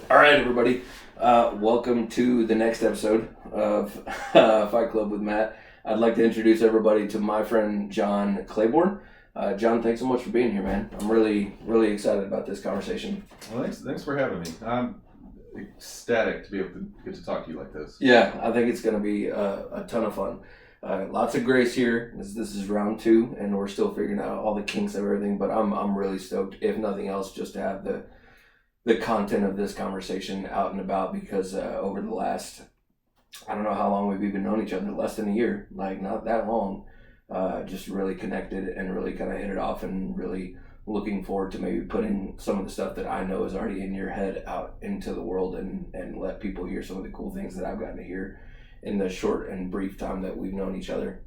All right, everybody. Welcome to the next episode of Fight Club with Matt. I'd like to introduce everybody to my friend John Claborne. John, thanks so much for being here, man. I'm really, really excited about this conversation. Well, thanks for having me. I'm ecstatic to be able to get to talk to you like this. Yeah, I think it's going to be a ton of fun. Lots of grace here. This is round 2, and we're still figuring out all the kinks of everything. But I'm really stoked, if nothing else, just to have the content of this conversation out and about, because over the last, I don't know how long we've even known each other, less than a year, like not that long, just really connected and really kind of hit it off, and really looking forward to maybe putting some of the stuff that I know is already in your head out into the world, and let people hear some of the cool things that I've gotten to hear in the short and brief time that we've known each other.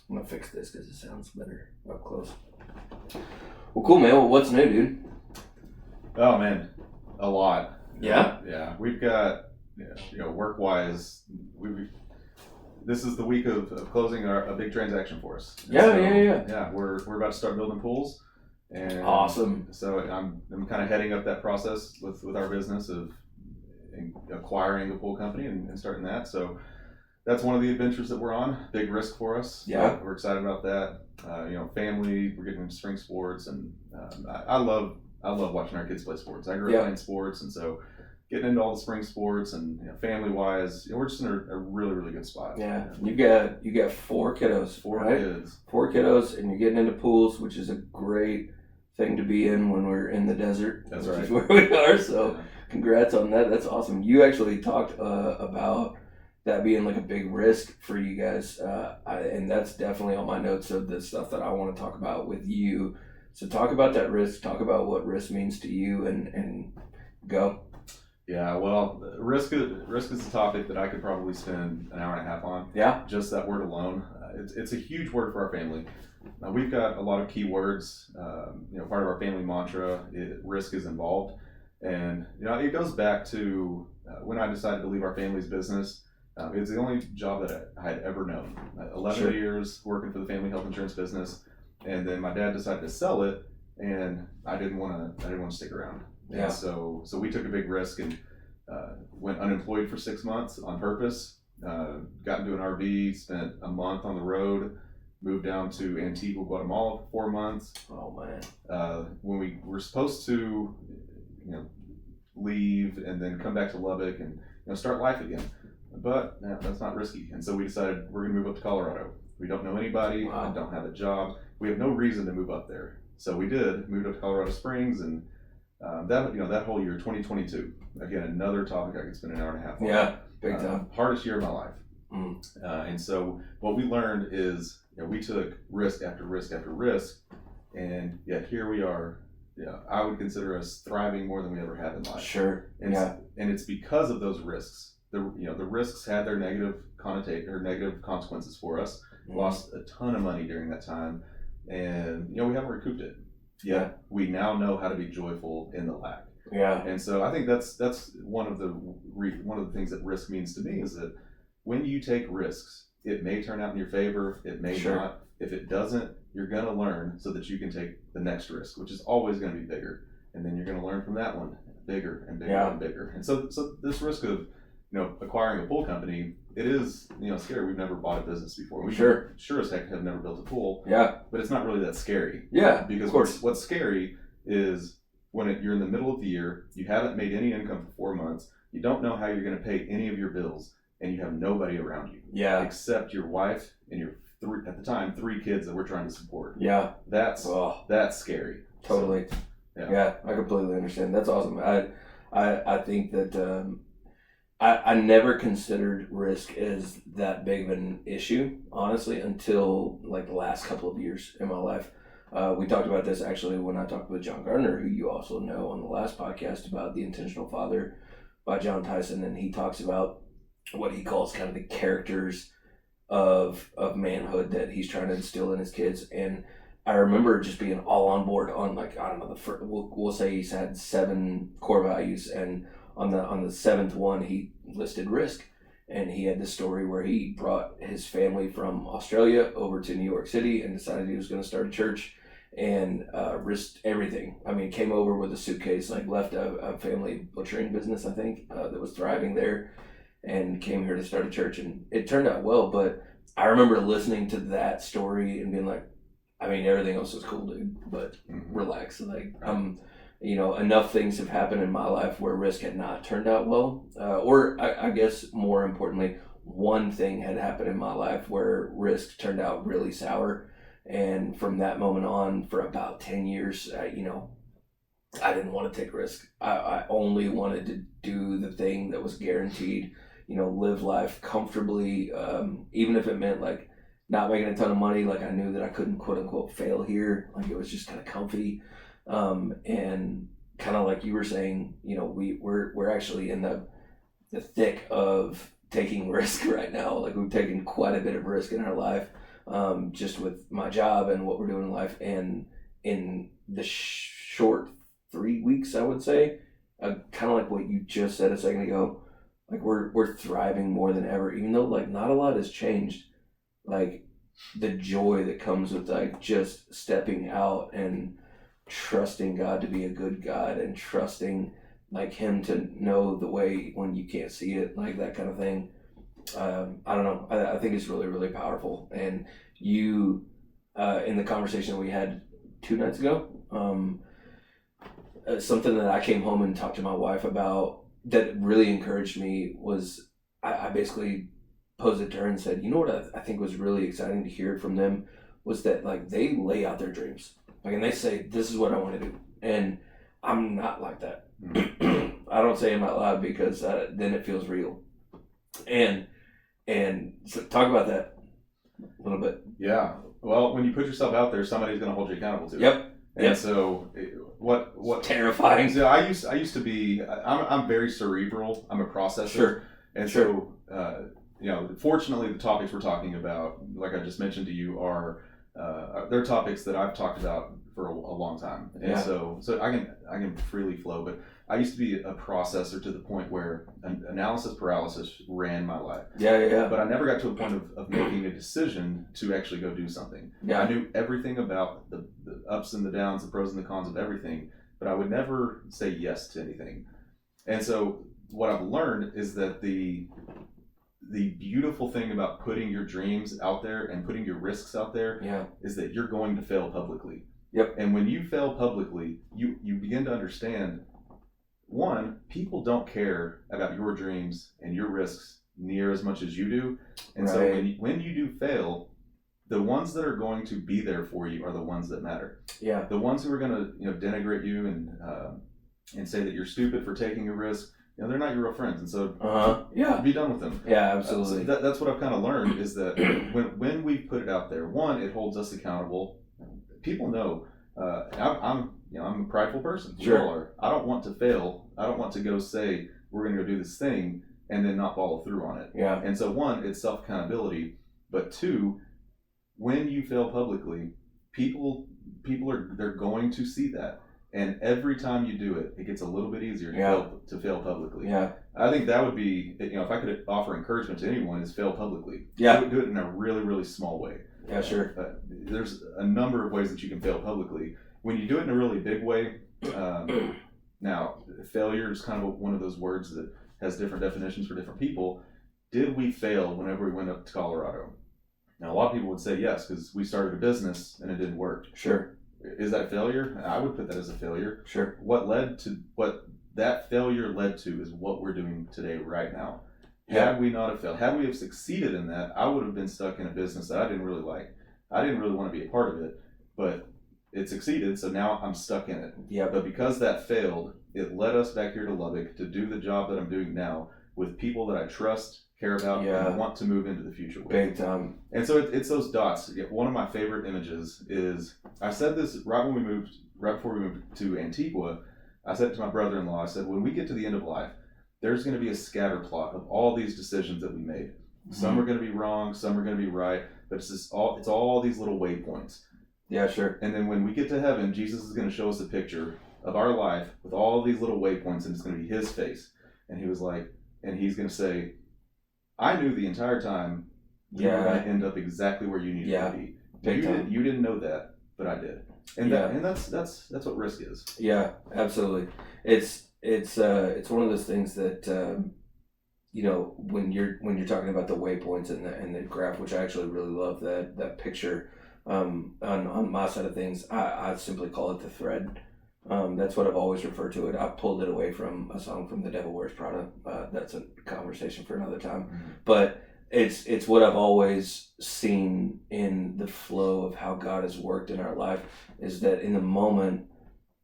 I'm gonna fix this because it sounds better up close. Well, cool, man. Well, what's new, dude? Oh man, a lot. Yeah? Yeah, we've got, work-wise, this is the week of closing a big transaction for us. And Yeah. We're about to start building pools. And Awesome. So I'm kind of heading up that process with our business of acquiring a pool company and starting that. So that's one of the adventures that we're on. Big risk for us. Yeah. But we're excited about that. Family, we're getting into spring sports, and I love watching our kids play sports. I grew up playing sports, and so getting into all the spring sports and family-wise, we're just in a really, really good spot. Yeah, you got 4 kiddos, right? 4 kiddos, and you're getting into pools, which is a great thing to be in when we're in the desert. That's which right. is where we are. So, congrats on that. That's awesome. You actually talked about that being like a big risk for you guys, and that's definitely on my notes of the stuff that I want to talk about with you. So talk about that risk. Talk about what risk means to you, and go. Yeah, well, risk is a topic that I could probably spend an hour and a half on. Yeah. Just that word alone. It's a huge word for our family. We've got a lot of key words. Part of our family mantra, risk is involved. And, it goes back to when I decided to leave our family's business. It's the only job that I had ever known. 11 years working for the family health insurance business. And then my dad decided to sell it, and I didn't want to stick around. Yeah. And so we took a big risk and went unemployed for 6 months on purpose. Got into an RV, spent a month on the road, moved down to Antigua, Guatemala for 4 months. Oh man. When we were supposed to, leave and then come back to Lubbock and start life again, but that's not risky. And so we decided we're going to move up to Colorado. We don't know anybody. Wow. I don't have a job. We have no reason to move up there. So we moved up to Colorado Springs, and that whole year, 2022, again, another topic I could spend an hour and a half on. Yeah, big time. Hardest year of my life. And so what we learned is, we took risk after risk after risk, and yet here we are. I would consider us thriving more than we ever have in life. Sure. And it's because of those risks. The risks had their negative consequences for us. Lost a ton of money during that time, and we haven't recouped it. Yeah, we now know how to be joyful in the lack. Yeah. And so I think that's one of the things that risk means to me, is that when you take risks, it may turn out in your favor, it may not. If it doesn't, you're going to learn so that you can take the next risk, which is always going to be bigger, and then you're going to learn from that one bigger and bigger and bigger. And so this risk of acquiring a pool company, it is scary. We've never bought a business before. We sure as heck have never built a pool. Yeah. But it's not really that scary. Yeah. Because what's scary is when you're in the middle of the year, you haven't made any income for 4 months, you don't know how you're going to pay any of your bills, and you have nobody around you. Yeah. Except your wife and your at the time 3 kids that we're trying to support. Yeah. That's scary. Totally. So, yeah, I completely understand. That's awesome. I think that I never considered risk as that big of an issue, honestly, until like the last couple of years in my life. We talked about this actually when I talked with John Gardner, who you also know, on the last podcast about The Intentional Father by John Tyson, and he talks about what he calls kind of the characters of manhood that he's trying to instill in his kids. And I remember just being all on board on, like, I don't know, we'll say he's had 7 core values, and on the 7th one he listed risk. And he had this story where he brought his family from Australia over to New York City and decided he was going to start a church. and risked everything. I mean, came over with a suitcase, like left a family butchering business, I think, that was thriving there, and came here to start a church, and it turned out well. But I remember listening to that story and being like, I mean, everything else was cool, dude, but relax. Like, enough things have happened in my life where risk had not turned out well, or I guess more importantly, one thing had happened in my life where risk turned out really sour. And from that moment on, for about 10 years, I didn't want to take risk. I only wanted to do the thing that was guaranteed, live life comfortably, even if it meant like not making a ton of money. Like I knew that I couldn't quote unquote fail here. Like it was just kind of comfy. And kind of like you were saying, we're actually in the thick of taking risk right now. Like we've taken quite a bit of risk in our life, just with my job and what we're doing in life. And in the short 3 weeks, I would say, kind of like what you just said a second ago, like we're thriving more than ever, even though like not a lot has changed. Like the joy that comes with like just stepping out and trusting God to be a good God, and trusting like him to know the way when you can't see it, like that kind of thing. I don't know. I think it's really, really powerful. And you, in the conversation we had 2 nights ago, something that I came home and talked to my wife about that really encouraged me was I basically posed it to her and said, you know what I think was really exciting to hear from them was that like they lay out their dreams. Like, and they say, this is what I want to do. And I'm not like that. I don't say them out loud because then it feels real. And so talk about that a little bit. Yeah. Well, when you put yourself out there, somebody's going to hold you accountable to it. Yep. And so what it's terrifying. So I used to be, I'm very cerebral. I'm a processor. Sure. And so, fortunately the topics we're talking about, like I just mentioned to you, are they're topics that I've talked about for a long time. And so I can freely flow, but I used to be a processor to the point where analysis paralysis ran my life. Yeah. But I never got to a point of making a decision to actually go do something. Yeah. I knew everything about the ups and the downs, the pros and the cons of everything, but I would never say yes to anything. And so what I've learned is that the beautiful thing about putting your dreams out there and putting your risks out there is that you're going to fail publicly. Yep. And when you fail publicly, you begin to understand, one, people don't care about your dreams and your risks near as much as you do. And so when you do fail, the ones that are going to be there for you are the ones that matter. Yeah. The ones who are going to denigrate you and say that you're stupid for taking a risk, they're not your real friends. And so be done with them. Yeah, absolutely. So that's what I've kind of learned is that when we put it out there, one, it holds us accountable. People know I'm a prideful person. Sure. We all are. I don't want to fail. I don't want to go say we're going to go do this thing and then not follow through on it. Yeah. And so one, it's self accountability, but two, when you fail publicly, people they're going to see that, and every time you do it, it gets a little bit easier to fail publicly. Yeah. I think that would be, if I could offer encouragement to anyone, is fail publicly. Yeah. Do it in a really, really small way. Yeah, sure. There's a number of ways that you can fail publicly. When you do it in a really big way, now failure is kind of one of those words that has different definitions for different people. Did we fail whenever we went up to Colorado? Now, a lot of people would say yes, because we started a business and it didn't work. Sure. Is that a failure? I would put that as a failure. Sure. What that failure led to is what we're doing today, right now. Yeah. Had we not have failed, had we have succeeded in that, I would have been stuck in a business that I didn't really like. I didn't really want to be a part of it, but it succeeded, so now I'm stuck in it. Yeah. But because that failed, it led us back here to Lubbock to do the job that I'm doing now with people that I trust, care about, and want to move into the future with. Big time. And so it's those dots. One of my favorite images is, I said this right before we moved to Antigua. I said it to my brother-in-law, I said, when we get to the end of life, there's going to be a scatter plot of all these decisions that we made. Mm-hmm. Some are going to be wrong, some are going to be right, but it's all these little waypoints. Yeah, sure. And then when we get to heaven, Jesus is going to show us a picture of our life with all these little waypoints, and it's going to be his face. And he was like, and he's going to say, I knew the entire time you were going to end up exactly where you needed to be. You didn't know that, but I did. And Yeah. that's what risk is. Yeah, absolutely. It's one of those things that when you're talking about the waypoints and the graph, which I actually really love that picture. On my side of things, I simply call it the thread. That's what I've always referred to it. I pulled it away from a song from The Devil Wears Prada. That's a conversation for another time. Mm-hmm. But it's what I've always seen in the flow of how God has worked in our life, is that in the moment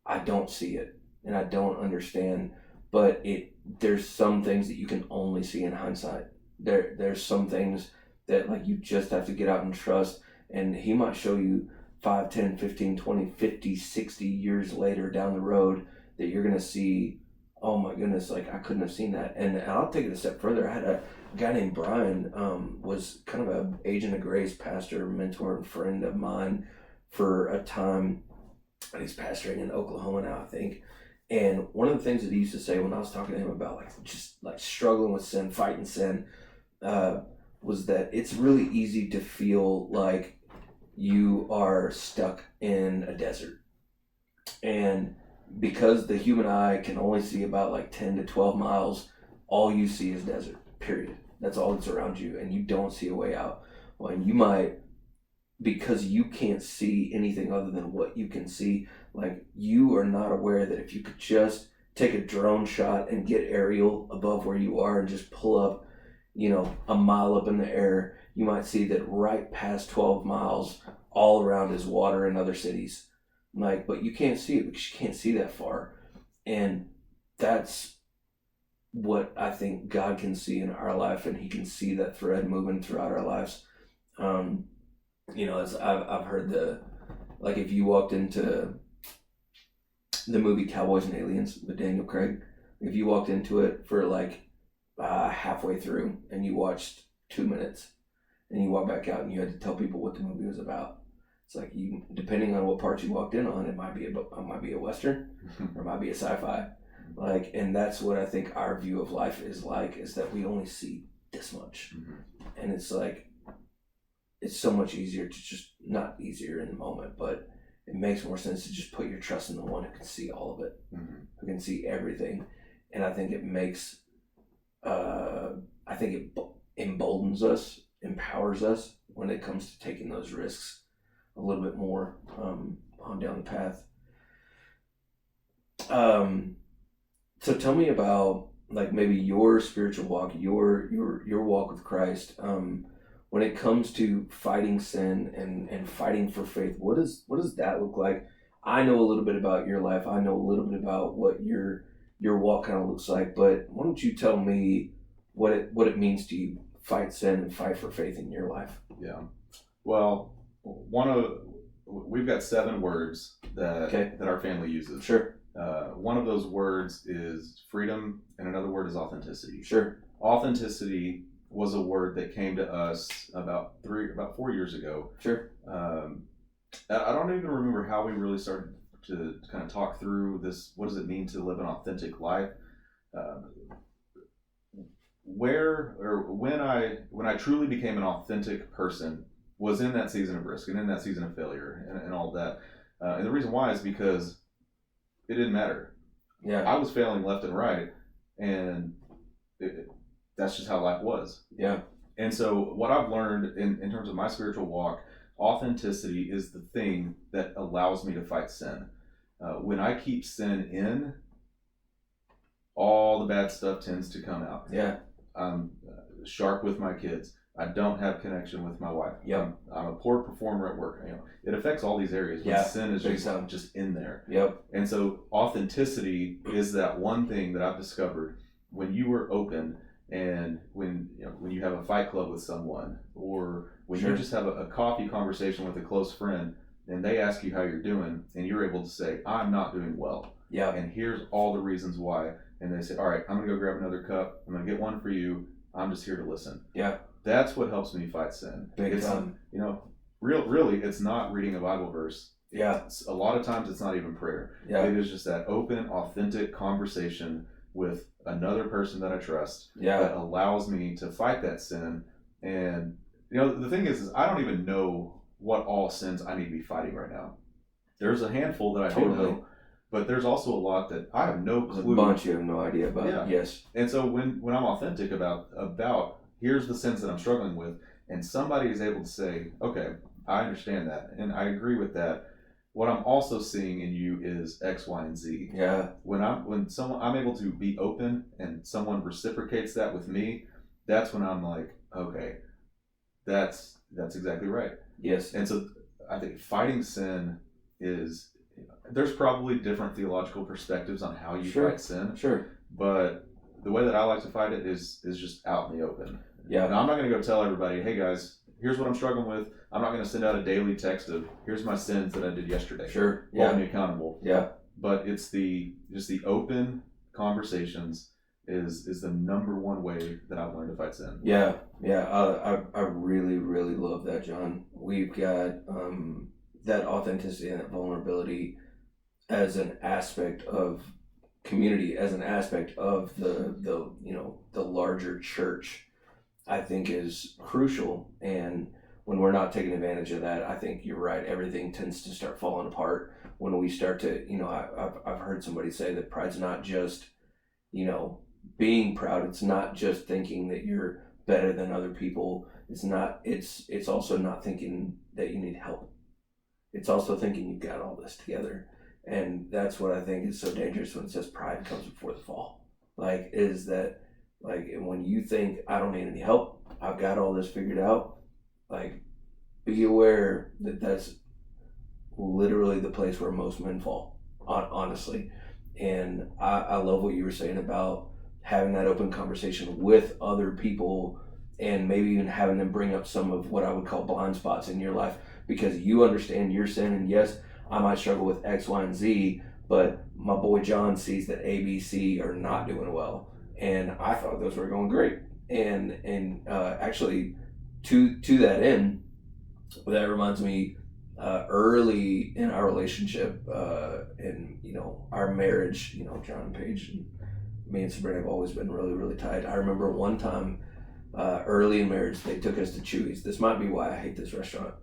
I don't see it and I don't understand, but there's some things that you can only see in hindsight. There's some things that like you just have to get out and trust, and he might show you 5, 10, 15, 20, 50, 60 years later down the road that you're going to see, oh my goodness, like I couldn't have seen that. And I'll take it a step further. I had a guy named Brian, was kind of a Agent of Grace pastor, mentor, and friend of mine for a time. And he's pastoring in Oklahoma now, I think. And one of the things that he used to say when I was talking to him about like just like struggling with sin, fighting sin, was that it's really easy to feel like you are stuck in a desert. And because the human eye can only see about like 10 to 12 miles, all you see is desert, period. That's all that's around you, and you don't see a way out. Well, and you might, because you can't see anything other than what you can see, like you are not aware that if you could just take a drone shot and get aerial above where you are and just pull up, a mile up in the air, you might see that right past 12 miles, all around is water and other cities. Like, but you can't see it because you can't see that far. And that's what I think God can see in our life, and he can see that thread moving throughout our lives. As I've heard like if you walked into the movie Cowboys and Aliens with Daniel Craig, if you walked into it for like halfway through and you watched 2 minutes and you walk back out and you had to tell people what the movie was about, it's like you, depending on what part you walked in on, it might be a Western or it might be a sci-fi. Like, and that's what I think our view of life is like, is that we only see this much. Mm-hmm. And it's like, it's so much easier to just, not easier in the moment, but it makes more sense to just put your trust in the one who can see all of it, mm-hmm. who can see everything. And I think it makes, it emboldens us, empowers us when it comes to taking those risks a little bit more on down the path. So tell me about like maybe your spiritual walk, your walk with Christ. When it comes to fighting sin and fighting for faith, what does that look like? I know a little bit about your life. I know a little bit about what your walk kind of looks like, but why don't you tell me what it means to you, fight sin and fight for faith in your life? Yeah. Well, we've got 7 words that our family uses. Sure. One of those words is freedom, and another word is authenticity. Sure. Authenticity was a word that came to us about 4 years ago. Sure. I don't even remember how we really started to kind of talk through this. What does it mean to live an authentic life? When I truly became an authentic person was in that season of risk and in that season of failure and all that. And the reason why is because it didn't matter. Yeah. I was failing left and right, and that's just how life was. Yeah. And so what I've learned in terms of my spiritual walk, authenticity is the thing that allows me to fight sin. When I keep sin in, all the bad stuff tends to come out. Yeah. I'm sharp with my kids. I don't have connection with my wife. Yep. I'm a poor performer at work. It affects all these areas when sin is just in there. Yep. And so authenticity is that one thing that I've discovered when you are open, and when you have a fight club with someone, or when you just have a coffee conversation with a close friend and they ask you how you're doing and you're able to say, I'm not doing well. Yeah. And here's all the reasons why. And they say, all right, I'm going to go grab another cup. I'm going to get one for you. I'm just here to listen. Yeah. That's what helps me fight sin. Big time. Really, it's not reading a Bible verse. Yeah. A lot of times it's not even prayer. Yeah. It is just that open, authentic conversation with another person that I trust that allows me to fight that sin. And the thing is I don't even know what all sins I need to be fighting right now. There's a handful that I do Totally. know, but there's also a lot that I have no There's a clue. bunch you have no idea about. Yeah. Yes. And so when I'm authentic about here's the sins that I'm struggling with, and somebody is able to say, okay, I understand that, and I agree with that. What I'm also seeing in you is X, Y, and Z. Yeah. When I'm able to be open and someone reciprocates that with me, that's when I'm like, okay, that's exactly right. Yes. And so I think fighting sin is, there's probably different theological perspectives on how you Sure. fight sin, Sure. but the way that I like to fight it is just out in the open. Yeah. Now, I'm not going to go tell everybody, hey guys, here's what I'm struggling with. I'm not going to send out a daily text of here's my sins that I did yesterday. Sure. Hold Yeah. me accountable. Yeah. But it's the open conversations is the number one way that I've learned to fight sin. Yeah. Yeah. I really, really love that, John. We've got that authenticity and that vulnerability as an aspect of community, as an aspect of the the larger church, I think is crucial. And when we're not taking advantage of that, I think you're right. Everything tends to start falling apart when we start to, I've heard somebody say that pride's not just, being proud. It's not just thinking that you're better than other people. It's also not thinking that you need help. It's also thinking you've got all this together. And that's what I think is so dangerous when it says pride comes before the fall. Is that when you think I don't need any help, I've got all this figured out, be aware that that's literally the place where most men fall, honestly. And I love what you were saying about having that open conversation with other people, and maybe even having them bring up some of what I would call blind spots in your life, because you understand your sin. And yes, I might struggle with X, Y, and Z, but my boy John sees that A, B, C are not doing well, and I thought those were going great. And actually, to that end, that reminds me, early in our relationship, in our marriage, John and Paige, and me and Sabrina have always been really, really tight. I remember one time, early in marriage, they took us to Chewy's. This might be why I hate this restaurant.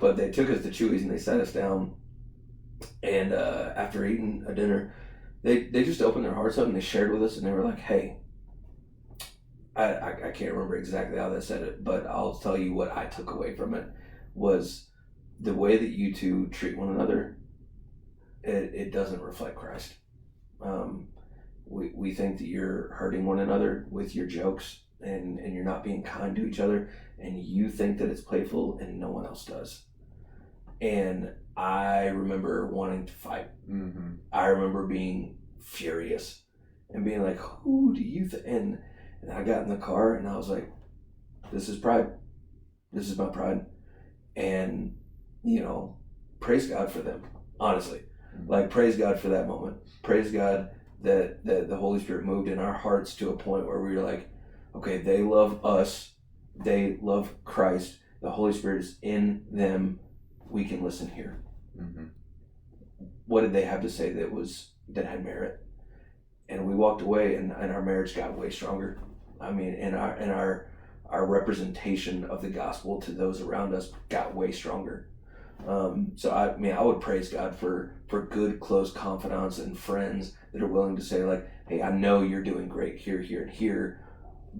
But they took us to Chewy's and they sat us down, and after eating a dinner, they just opened their hearts up and they shared with us, and they were like, hey, I can't remember exactly how they said it, but I'll tell you what I took away from it was the way that you two treat one another. It doesn't reflect Christ. We think that you're hurting one another with your jokes, and you're not being kind to each other, and you think that it's playful, and no one else does. And I remember wanting to fight. Mm-hmm. I remember being furious and being like, who do you think? And I got in the car and I was like, this is pride. This is my pride. And, praise God for them, honestly. Praise God for that moment. Praise God that the Holy Spirit moved in our hearts to a point where we were like, okay, they love us. They love Christ. The Holy Spirit is in them. We can listen here. Mm-hmm. What did they have to say that had merit? And we walked away, and our marriage got way stronger. I mean, and our representation of the gospel to those around us got way stronger. So I would praise God for good, close confidants and friends that are willing to say, like, hey, I know you're doing great here, here, and here,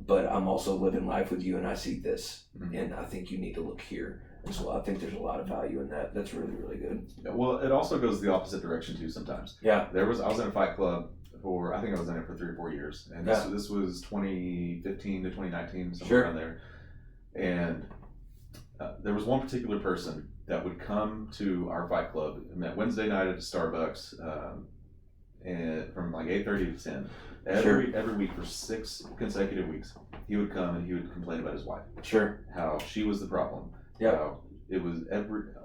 but I'm also living life with you, and I see this, Mm-hmm. and I think you need to look here as well. I think there's a lot of value in that. That's really, really good. Well, it also goes the opposite direction too sometimes. Yeah. I was in a fight club I think I was in it for 3 or 4 years, and this was 2015 to 2019, somewhere around there. And there was one particular person that would come to our fight club, and that Wednesday night at a Starbucks, and from like 8:30 to 10. Every week for 6 consecutive weeks, he would come and he would complain about his wife. Sure. How she was the problem. Yeah. How it was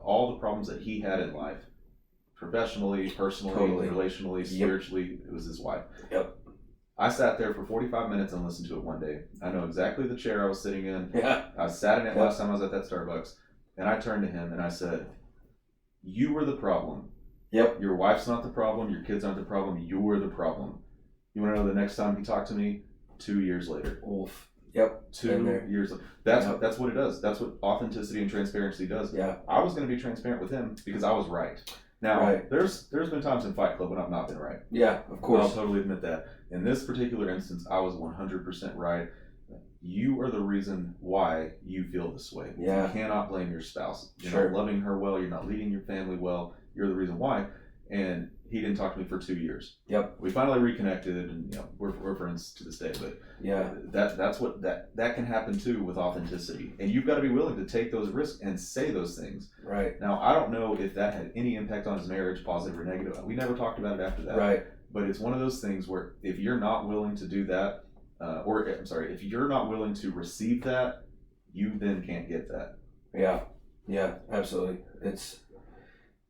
all the problems that he had in life, professionally, personally, Totally. relationally, spiritually, it was his wife. Yep. I sat there for 45 minutes and listened to it one day. I know exactly the chair I was sitting in. Yeah. I sat in it last time I was at that Starbucks, and I turned to him and I said, you were the problem. Yep. Your wife's not the problem. Your kids aren't the problem. You were the problem. You want to know the next time he talked to me? 2 years later. Oof. Yep. 2 years. That's what it does. That's what authenticity and transparency does. Yeah. I was going to be transparent with him because I was right. Now, Right. there's been times in Fight Club when I've not been right. Yeah, of I'll course. totally admit that. In this particular instance, I was 100% right. You are the reason why you feel this way. Yeah. You cannot blame your spouse. You're Sure. not loving her well. You're not leading your family well. You're the reason why. And he didn't talk to me for 2 years. Yep. We finally reconnected, and we're friends to this day. But Yeah. that's what that can happen too with authenticity. And you've got to be willing to take those risks and say those things. Right. Now, I don't know if that had any impact on his marriage, positive or negative. We never talked about it after that. Right. But it's one of those things where if you're not willing to do that, if you're not willing to receive that, you then can't get that. Yeah. Yeah. Absolutely.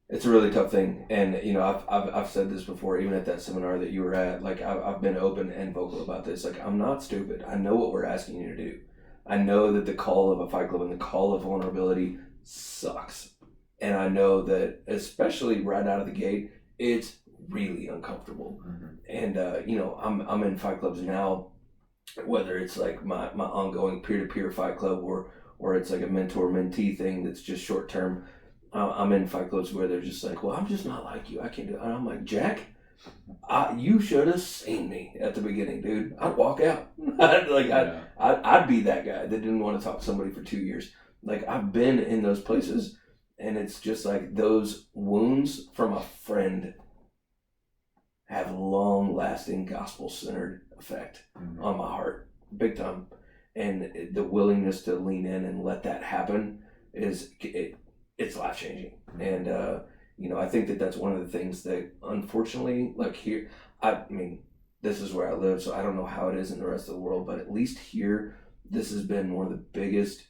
It's a really tough thing, and I've said this before, even at that seminar that you were at. Like I've been open and vocal about this. Like, I'm not stupid. I know what we're asking you to do. I know that the call of a Fight Club and the call of vulnerability sucks, and I know that especially right out of the gate, it's really uncomfortable. Mm-hmm. And I'm in Fight Clubs now, whether it's like my ongoing peer-to-peer Fight Club or it's like a mentor-mentee thing that's just short term. I'm in Fight Clubs where they're just like, well, I'm just not like you. I can't do it. And I'm like, Jack, you should have seen me at the beginning, dude. I'd walk out. I'd be that guy that didn't want to talk to somebody for 2 years. Like, I've been in those places, and it's just like those wounds from a friend have long-lasting gospel-centered effect on my heart, big time. And the willingness to lean in and let that happen it's life-changing. And I think that's one of the things that, unfortunately, like here, I mean, this is where I live, so I don't know how it is in the rest of the world, but at least here, this has been one of the biggest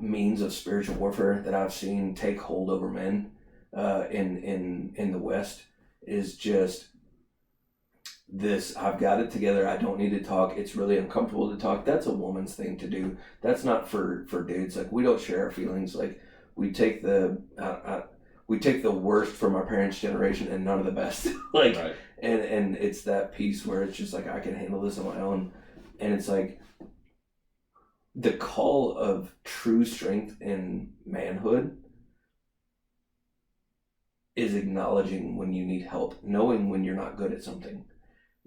means of spiritual warfare that I've seen take hold over men in the West, is just this: I've got it together, I don't need to talk, it's really uncomfortable to talk. That's a woman's thing to do. That's not for dudes. Like, we don't share our feelings. Like, we take the worst from our parents' generation and none of the best. Like, right. and it's that piece where it's just like, I can handle this on my own. And it's like the call of true strength in manhood is acknowledging when you need help, knowing when you're not good at something.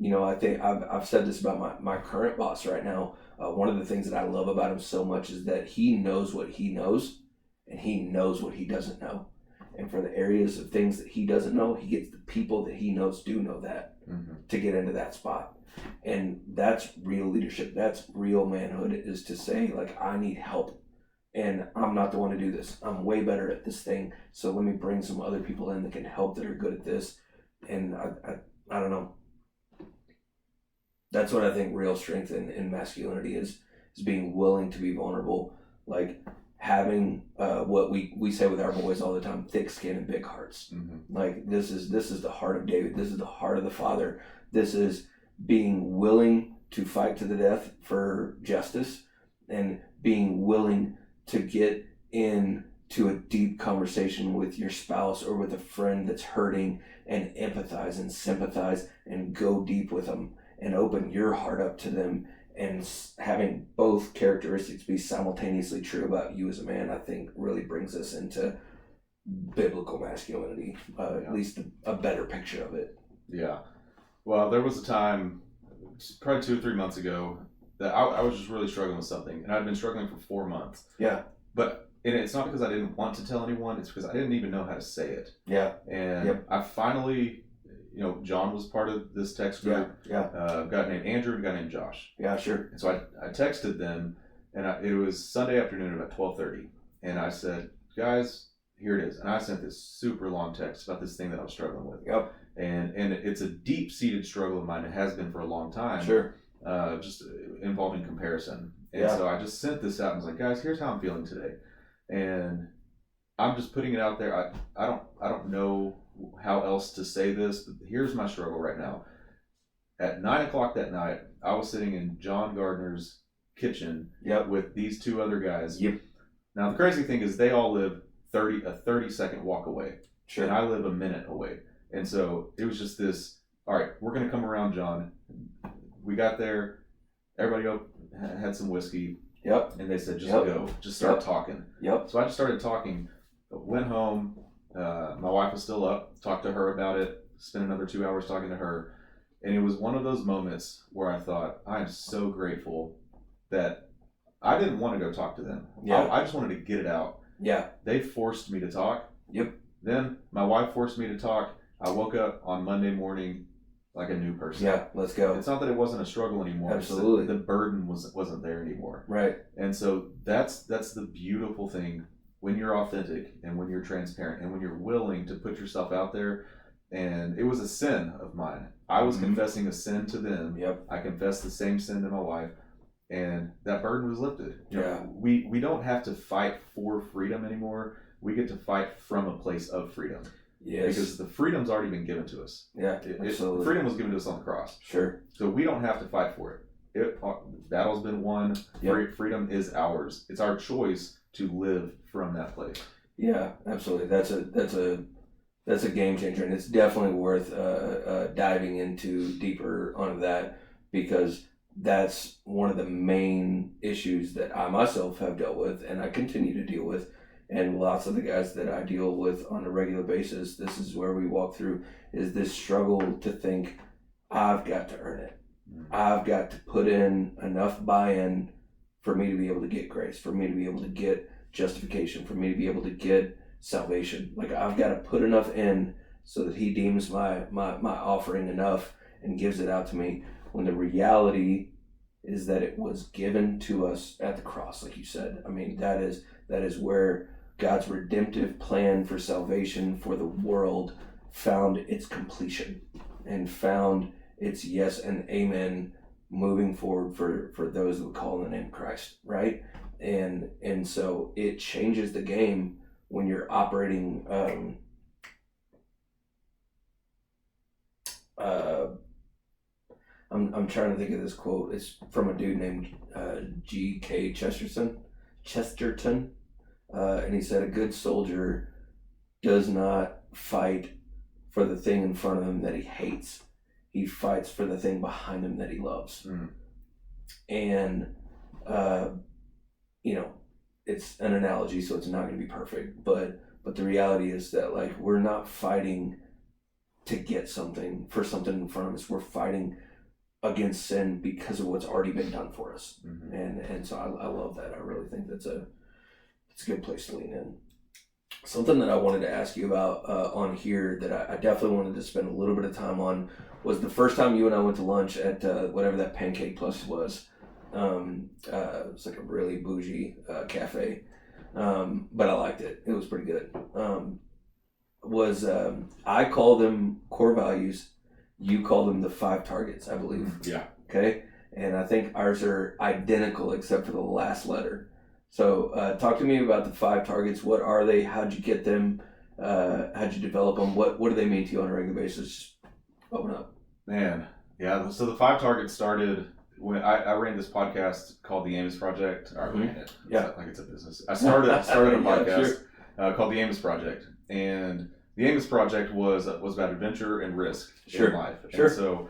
I think I've said this about my current boss right now. One of the things that I love about him so much is that he knows what he knows, and he knows what he doesn't know. And for the areas of things that he doesn't know, he gets the people that he knows do know that to get into that spot. And that's real leadership. That's real manhood, is to say, like, I need help, and I'm not the one to do this. I'm way better at this thing, so let me bring some other people in that can help, that are good at this. And I don't know. That's what I think real strength in masculinity is being willing to be vulnerable, like having what we say with our boys all the time: thick skin and big hearts. Like, this is the heart of David. This is the heart of the Father. This is being willing to fight to the death for justice, and being willing to get into a deep conversation with your spouse or with a friend that's hurting, and empathize and sympathize and go deep with them and open your heart up to them, and having both characteristics be simultaneously true about you as a man, I think really brings us into biblical masculinity, at least a better picture of it. Yeah. Well, there was a time, probably 2 or 3 months ago, that I was just really struggling with something, and I'd been struggling for 4 months. Yeah. And it's not because I didn't want to tell anyone, it's because I didn't even know how to say it. Yeah. And I finally, John was part of this text group. Yeah. A guy named Andrew and a guy named Josh. Yeah, sure. And so I texted them, and it was Sunday afternoon about 12:30, and I said, guys, here it is. And I sent this super long text about this thing that I was struggling with. Yep. And it's a deep-seated struggle of mine. It has been for a long time. Sure. Just involving comparison. And so I just sent this out and was like, guys, here's how I'm feeling today. And I'm just putting it out there. I don't know how else to say this, but here's my struggle right now. At 9:00 that night, I was sitting in John Gardner's kitchen with these 2 other guys. Yep. Now, the crazy thing is they all live a 30-second walk away. Sure. And I live a minute away. And so it was just this, all right, we're going to come around John. We got there. Everybody had some whiskey. Yep. And they said, just go. Just start talking. Yep. So I just started talking. Went home. My wife was still up. Talked to her about it. Spent another 2 hours talking to her. And it was one of those moments where I thought, I am so grateful that I didn't want to go talk to them. Yeah. I just wanted to get it out. Yeah. They forced me to talk. Yep. Then my wife forced me to talk. I woke up on Monday morning like a new person. Yeah, let's go. It's not that it wasn't a struggle anymore. Absolutely. The burden wasn't there anymore. Right. And so that's the beautiful thing when you're authentic and when you're transparent and when you're willing to put yourself out there. And it was a sin of mine. I was confessing a sin to them. Yep. I confessed the same sin to my wife, and that burden was lifted. You Yeah. know, we don't have to fight for freedom anymore. We get to fight from a place of freedom. Yes. Because the freedom's already been given to us. Yeah, absolutely. Freedom was given to us on the cross. Sure. So we don't have to fight for it. Battle's been won. Yep. Freedom is ours. It's our choice to live from that place. Yeah, absolutely. That's a game changer, and it's definitely worth diving into deeper onto that, because that's one of the main issues that I myself have dealt with, and I continue to deal with, and lots of the guys that I deal with on a regular basis. This is where we walk through, is this struggle to think, I've got to earn it. I've got to put in enough buy-in for me to be able to get grace, for me to be able to get justification, for me to be able to get salvation. Like, I've got to put enough in so that he deems my offering enough and gives it out to me, when the reality is that it was given to us at the cross, like you said. I mean, that is where God's redemptive plan for salvation for the world found its completion and found its yes and amen moving forward for those that would call on the name of Christ, right? And so it changes the game when you're operating I'm trying to think of this quote. It's from a dude named G.K. Chesterton, and he said, a good soldier does not fight for the thing in front of him that he hates. He fights for the thing behind him that he loves. And it's an analogy, so it's not going to be perfect, but the reality is that, like, we're not fighting to get something for something in front of us. We're fighting against sin because of what's already been done for us. And so I love that. I really think it's a good place to lean in. Something that I wanted to ask you about on here that I definitely wanted to spend a little bit of time on was the first time you and I went to lunch at whatever that Pancake Plus was. It's like a really bougie cafe, but I liked it. It was pretty good. I call them core values. You call them the 5 targets, I believe. Yeah. Okay. And I think ours are identical except for the last letter. So talk to me about the 5 targets. What are they? How'd you get them? How'd you develop them? What do they mean to you on a regular basis? Just open up. Man, yeah. So the 5 targets started when I ran this podcast called the Amos Project. I ran it. Yeah. Like it's a business. I started a podcast Sure. called the Amos Project, and the Amos Project was about adventure and risk in life. Sure. And so,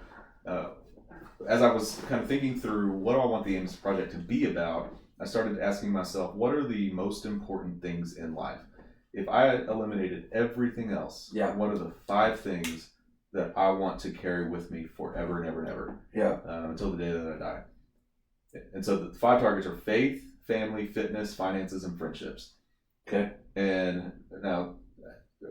as I was kind of thinking through what do I want the Amos Project to be about, I started asking myself, what are the most important things in life? If I had eliminated everything else, what are the 5 things that I want to carry with me forever and ever and ever? Until the day that I die. And so the 5 targets are faith, family, fitness, finances, and friendships. Okay. And now,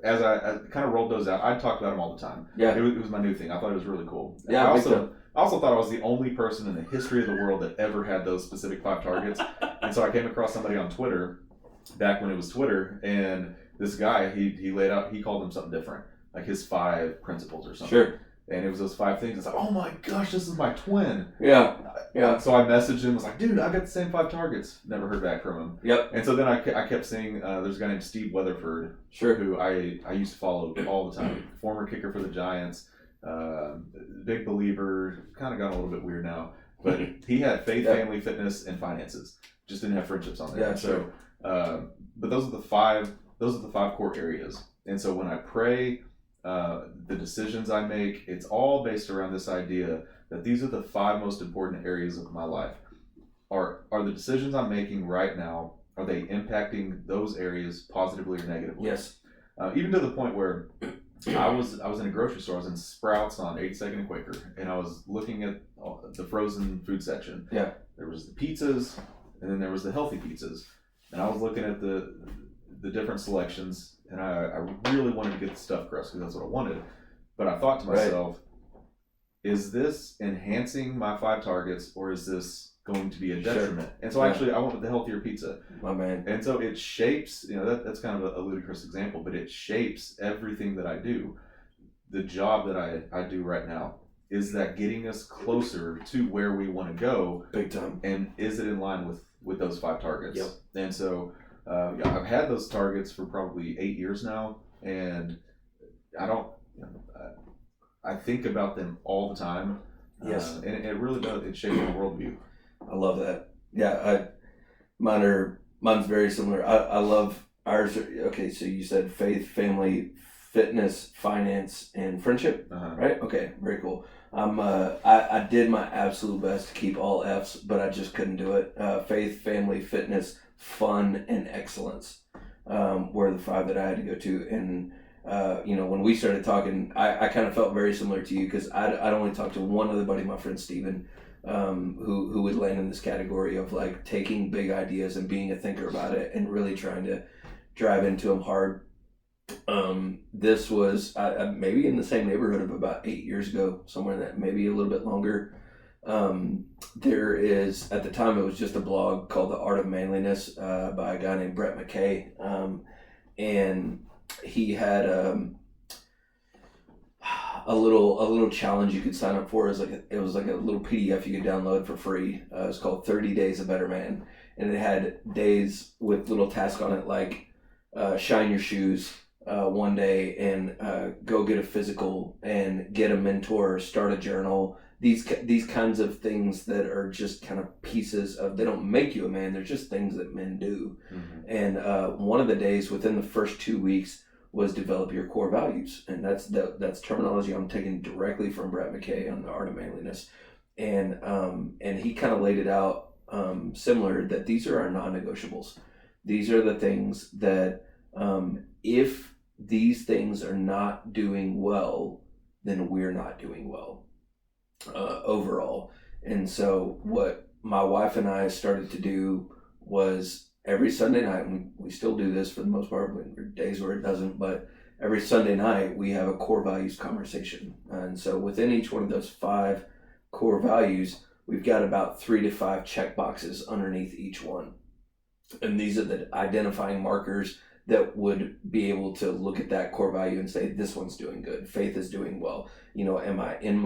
as I kind of rolled those out, I talked about them all the time. Yeah. It was my new thing. I thought it was really cool. Yeah. I also thought I was the only person in the history of the world that ever had those specific 5 targets. And so I came across somebody on Twitter, back when it was Twitter, and this guy, he laid out, he called them something different, like his 5 principles or something. Sure. And it was those 5 things. It's like, oh my gosh, this is my twin. Yeah. So I messaged him, was like, dude, I got the same 5 targets. Never heard back from him. Yep. And so then I kept seeing, there's a guy named Steve Weatherford, who I used to follow all the time. Former kicker for the Giants, big believer, kind of gone a little bit weird now. But he had faith, family, fitness, and finances. Just didn't have friendships on there. Yeah, sure. So, but those are the 5 core areas. And so when I pray, the decisions I make, it's all based around this idea that these are the 5 most important areas of my life. Are the decisions I'm making right now, are they impacting those areas positively or negatively? Yes. even to the point where I was in a grocery store. I was in Sprouts on 82nd and Quaker, and I was looking at the frozen food section. Yeah. There was the pizzas, and then there was the healthy pizzas, and I was looking at the different selections, and I really wanted to get the stuffed crust because that's what I wanted. But I thought to myself, is this enhancing my 5 targets, or is this going to be a detriment? Sure. And so actually I went with the healthier pizza. My man. And so it shapes, that's kind of a ludicrous example, but it shapes everything that I do. The job that I do right now, is that getting us closer to where we want to go? Big time. And is it in line with those 5 targets? Yep. And so I've had those targets for probably 8 years now, and I don't, I think about them all the time. Yes. And it really does, it shapes my worldview. I love that. Yeah, mine's very similar. I love ours. Okay, so you said faith, family, fitness, finance, and friendship, right? Okay, very cool. I did my absolute best to keep all F's, but I just couldn't do it. Faith, family, fitness, fun, and excellence were the 5 that I had to go to. And when we started talking, I kind of felt very similar to you, because I'd only talked to one other buddy, my friend Steven, who would land in this category of like taking big ideas and being a thinker about it and really trying to drive into them hard. This was maybe in the same neighborhood of about 8 years ago, somewhere in that, maybe a little bit longer. There is, at the time, it was just a blog called The Art of Manliness by a guy named Brett McKay, and he had a little challenge you could sign up for. It was like a little PDF you could download for free. It was called 30 Days a Better Man, and it had days with little tasks on it like shine your shoes one day, and go get a physical, and get a mentor, start a journal. These kinds of things that are just kind of pieces of, they don't make you a man, they're just things that men do. Mm-hmm. And one of the days within the first 2 weeks was develop your core values. And that's terminology I'm taking directly from Brett McKay on The Art of Manliness. And he kind of laid it out similar, that these are our non-negotiables. These are the things that if these things are not doing well, then we're not doing well overall. And so what my wife and I started to do was every Sunday night, and we still do this for the most part, but there are days where it doesn't, but every Sunday night we have a core values conversation. And so within each one of those 5 core values, we've got about 3 to 5 check boxes underneath each one. And these are the identifying markers that would be able to look at that core value and say, this one's doing good. Faith is doing well. Am I in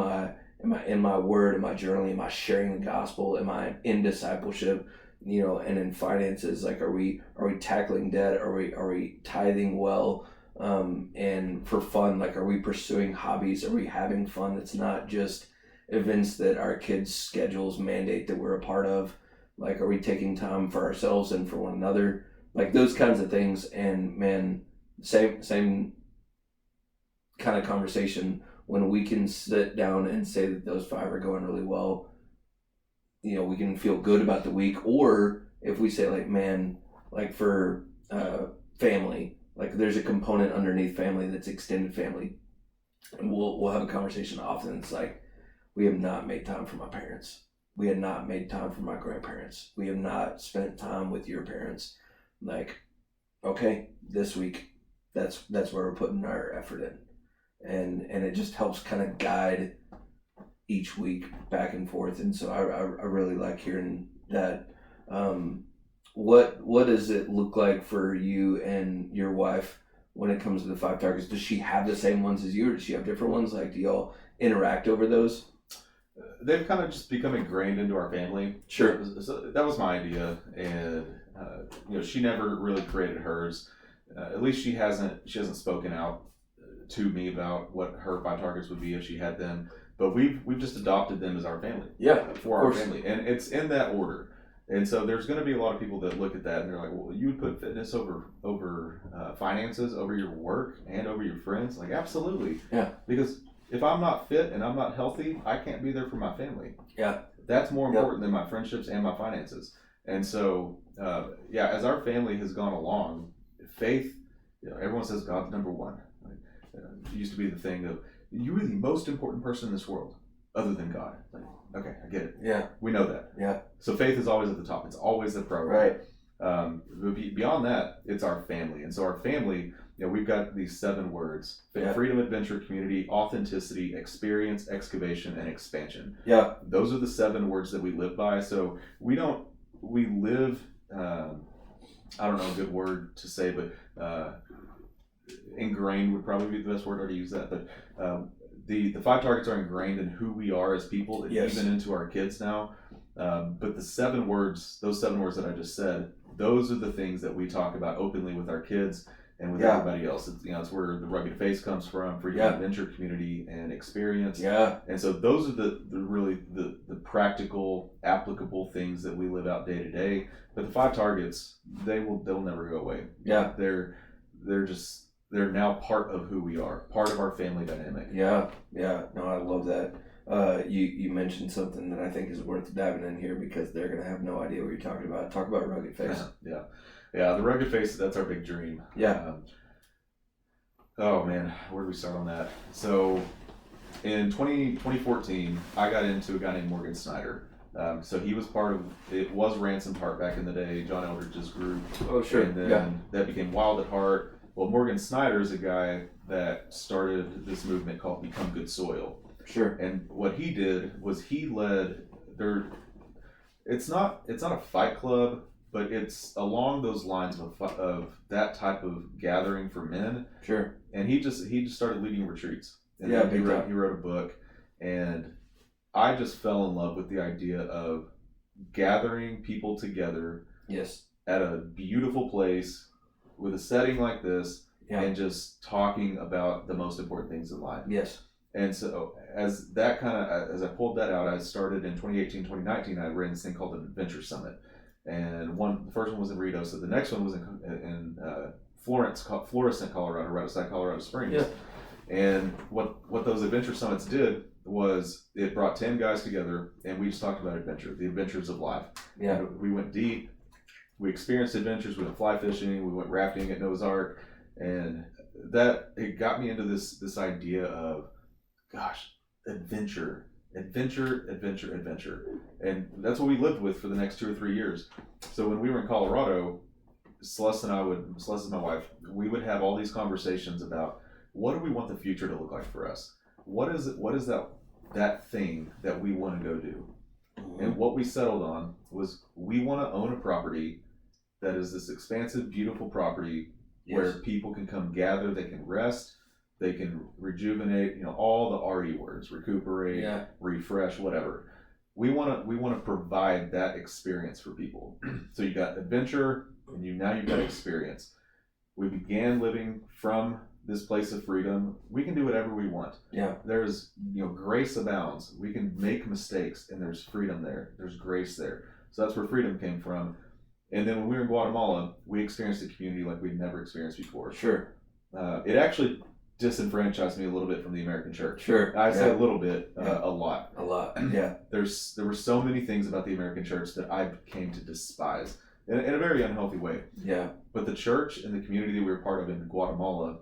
my word? Am I journaling? Am I sharing the gospel? Am I in discipleship? And in finances, like, are we tackling debt? Are we tithing well? And for fun, like, are we pursuing hobbies? Are we having fun? It's not just events that our kids' schedules mandate that we're a part of. Like, are we taking time for ourselves and for one another? Like, those kinds of things. And man, same kind of conversation when we can sit down and say that those 5 are going really well. We can feel good about the week. Or if we say, like, man, like for family, like there's a component underneath family that's extended family, and we'll have a conversation often. It's like, we have not made time for my parents. We have not made time for my grandparents. We have not spent time with your parents. Like, okay, this week, that's where we're putting our effort in, and it just helps kind of guide each week back and forth. And so I really like hearing that. What does it look like for you and your wife when it comes to the 5 targets? Does she have the same ones as you, or does she have different ones? Like, do y'all interact over those? They've kind of just become ingrained into our family. Sure. So that was my idea, and she never really created hers. At least she hasn't spoken out to me about what her 5 targets would be if she had them. But we've just adopted them as our family. Yeah, for our family, and it's in that order. And so there's going to be a lot of people that look at that and they're like, well, you would put fitness over finances, over your work, and over your friends? Like, absolutely. Yeah. Because if I'm not fit and I'm not healthy, I can't be there for my family. Yeah. That's more important than my friendships and my finances. And so, as our family has gone along, faith everyone says God's number one. Like, it used to be the thing of, you're the most important person in this world, other than God. Like, okay, I get it. Yeah. We know that. Yeah. So faith is always at the top. It's always the priority. Right. Beyond that, it's our family. And so our family, we've got these 7 words: freedom, adventure, community, authenticity, experience, excavation, and expansion. Yeah. Those are the 7 words that we live by. So we live, I don't know a good word to say, but ingrained would probably be the best word, or to use that. But the 5 targets are ingrained in who we are as people, and even into our kids now. But the 7 words, those 7 words that I just said, those are the things that we talk about openly with our kids and with everybody else. It's, it's where the rugged face comes from, freedom, adventure, community, and experience. Yeah. And so those are the really the practical, applicable things that we live out day to day. But the 5 targets, they'll never go away. Yeah. They're now part of who we are, part of our family dynamic. Yeah. Yeah. No, I love that. You mentioned something that I think is worth diving in here, because they're going to have no idea what you're talking about. Talk about rugged face. Yeah, the rugged face, that's our big dream. Yeah. Oh man, where do we start on that? So in 2014, I got into a guy named Morgan Snyder. So he was it was Ransom Heart back in the day, John Eldridge's group. Oh, sure. And then that became Wild at Heart. Well, Morgan Snyder is a guy that started this movement called Become Good Soil. Sure. And what he did was he led it's not a fight club, but it's along those lines of that type of gathering for men. Sure. And he just started leading retreats. And he wrote a book, and I just fell in love with the idea of gathering people together. Yes. At a beautiful place with a setting like this, and just talking about the most important things in life. Yes. And so as I pulled that out, I started in 2018, 2019, I ran this thing called the Adventure Summit. And the first one was in Rito, so the next one was in Florissant, Colorado, right outside Colorado Springs. Yeah. And what those Adventure Summits did was it brought 10 guys together, and we just talked about adventure, the adventures of life. Yeah. And we went deep. We experienced adventures. We went fly fishing. We went rafting at Noah's Ark, and it got me into this idea of, gosh, adventure, and that's what we lived with for the next 2 or 3 years. So when we were in Colorado, Celeste is my wife, we would have all these conversations about, what do we want the future to look like for us? What is that thing that we want to go do? Mm-hmm. And what we settled on was, we want to own a property that is this expansive, beautiful property. Yes. Where people can come gather, they can rest, they can rejuvenate, all the RE words, recuperate, refresh, whatever. We want to provide that experience for people. So you got adventure, and now you've got experience. We began living from this place of freedom. We can do whatever we want. Yeah. There's, grace abounds. We can make mistakes, and there's freedom there. There's grace there. So that's where freedom came from. And then when we were in Guatemala, we experienced a community like we'd never experienced before. Sure. It actually disenfranchised me a little bit from the American church. Sure. I say a little bit, a lot. A lot. Yeah. There were so many things about the American church that I came to despise in a very unhealthy way. Yeah. But the church and the community that we were part of in Guatemala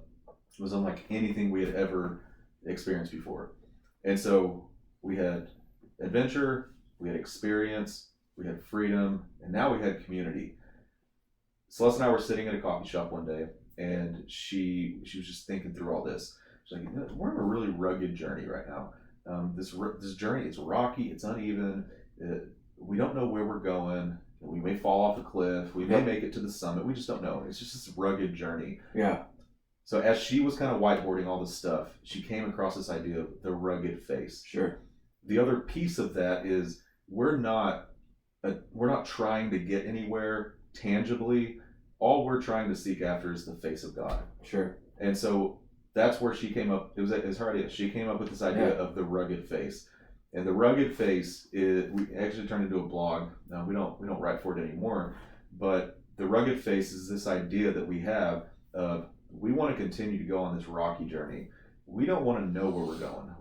was unlike anything we had ever experienced before. And so we had adventure, we had experience, we had freedom, and now we had community. Celeste and I were sitting at a coffee shop one day, and she was just thinking through all this. She's like, we're on a really rugged journey right now. This journey, it's rocky, it's uneven. We don't know where we're going. We may fall off a cliff. We may make it to the summit. We just don't know. It's just this rugged journey. Yeah. So as she was kind of whiteboarding all this stuff, she came across this idea of the rugged face. Sure. The other piece of that is, we're not trying to get anywhere tangibly. All we're trying to seek after is the face of God. Sure. And so that's where she came up. It was her idea. She came up with this idea of the rugged face. And the rugged face we actually turned into a blog. Now we don't write for it anymore. But the rugged face is this idea that we have of, we want to continue to go on this rocky journey. We don't want to know where we're going.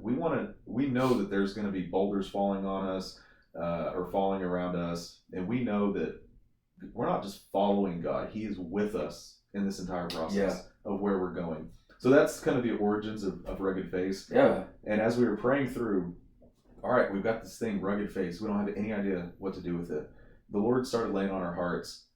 We know that there's going to be boulders falling on us, or falling around us, and we know that we're not just following God. He is with us in this entire process. Yeah. of where we're going. So that's kind of the origins of Rugged Face. Yeah. And as we were praying through, all right, we've got this thing, Rugged Face. We don't have any idea what to do with it. The Lord started laying on our hearts.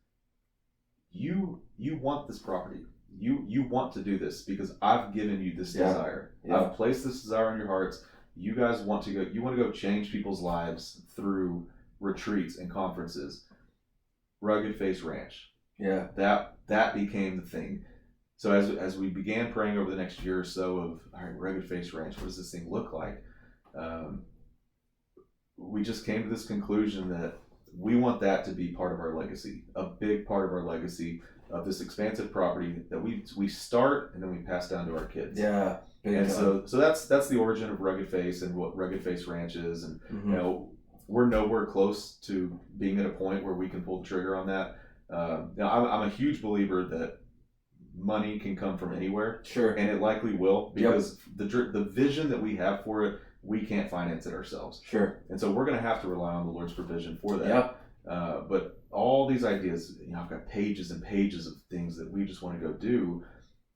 You want this property. You want to do this because I've given you this desire. Yeah. I've placed this desire in your hearts. You guys want to go. You want to go change people's lives through retreats and conferences. Rugged Face Ranch. Yeah. That became the thing. So as we began praying over the next year or so of, all right, Rugged Face Ranch, what does this thing look like? We just came to this conclusion that we want that to be part of our legacy, a big part of our legacy of this expansive property that we start and then we pass down to our kids. Yeah. And so that's the origin of Rugged Face and what Rugged Face Ranch is. And you know, we're nowhere close to being at a point where we can pull the trigger on that. Now I'm a huge believer that money can come from anywhere. Sure. And it likely will, because the vision that we have for it, we can't finance it ourselves. Sure. And so we're going to have to rely on the Lord's provision for that. Yeah. But all these ideas, you know, I've got pages and pages of things that we just want to go do.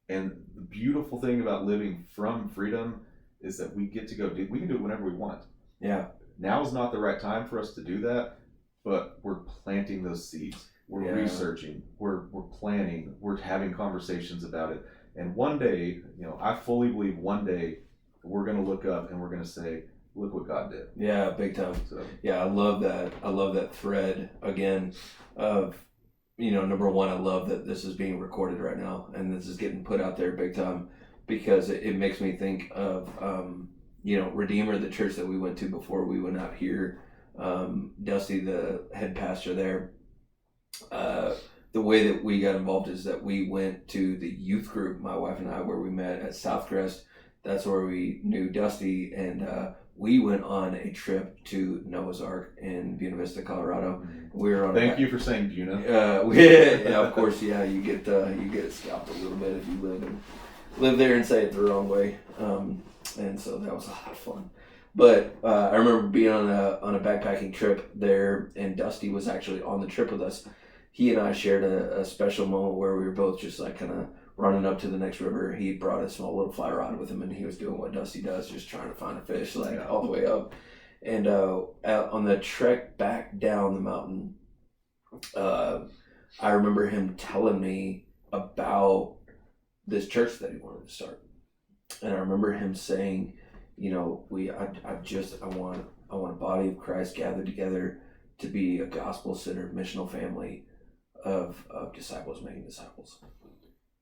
And the beautiful thing about living from freedom is that we get to go do, we can do it whenever we want. Yeah. Now is not the right time for us to do that, but we're planting those seeds. We're researching, we're planning, we're having conversations about it. And one day, you know, I fully believe one day we're going to look up and we're going to say, look what God did. Yeah, big time. So yeah, I love that. I love that thread again of, you know, number one, I love that this is being recorded right now and this is getting put out there big time, because it makes me think of, you know, Redeemer, the church that we went to before we went out here. Dusty, the head pastor there, the way that we got involved is that we went to the youth group, my wife and I, where we met at Southcrest. That's where we knew Dusty, and we went on a trip to Noah's Ark in Buena Vista, Colorado. We were on. Thank you for saying Buena. Yeah, of course, yeah. You get scalped a little bit if you live there and say it the wrong way. And so that was a lot of fun. But I remember being on a backpacking trip there, and Dusty was actually on the trip with us. He and I shared a special moment where we were both just like kind of running up to the next river. He brought a small little fly rod with him, and he was doing what Dusty does, just trying to find a fish all the way up. And on the trek back down the mountain, I remember him telling me about this church that he wanted to start. And I remember him saying, you know, I want a body of Christ gathered together to be a gospel-centered missional family of disciples making disciples.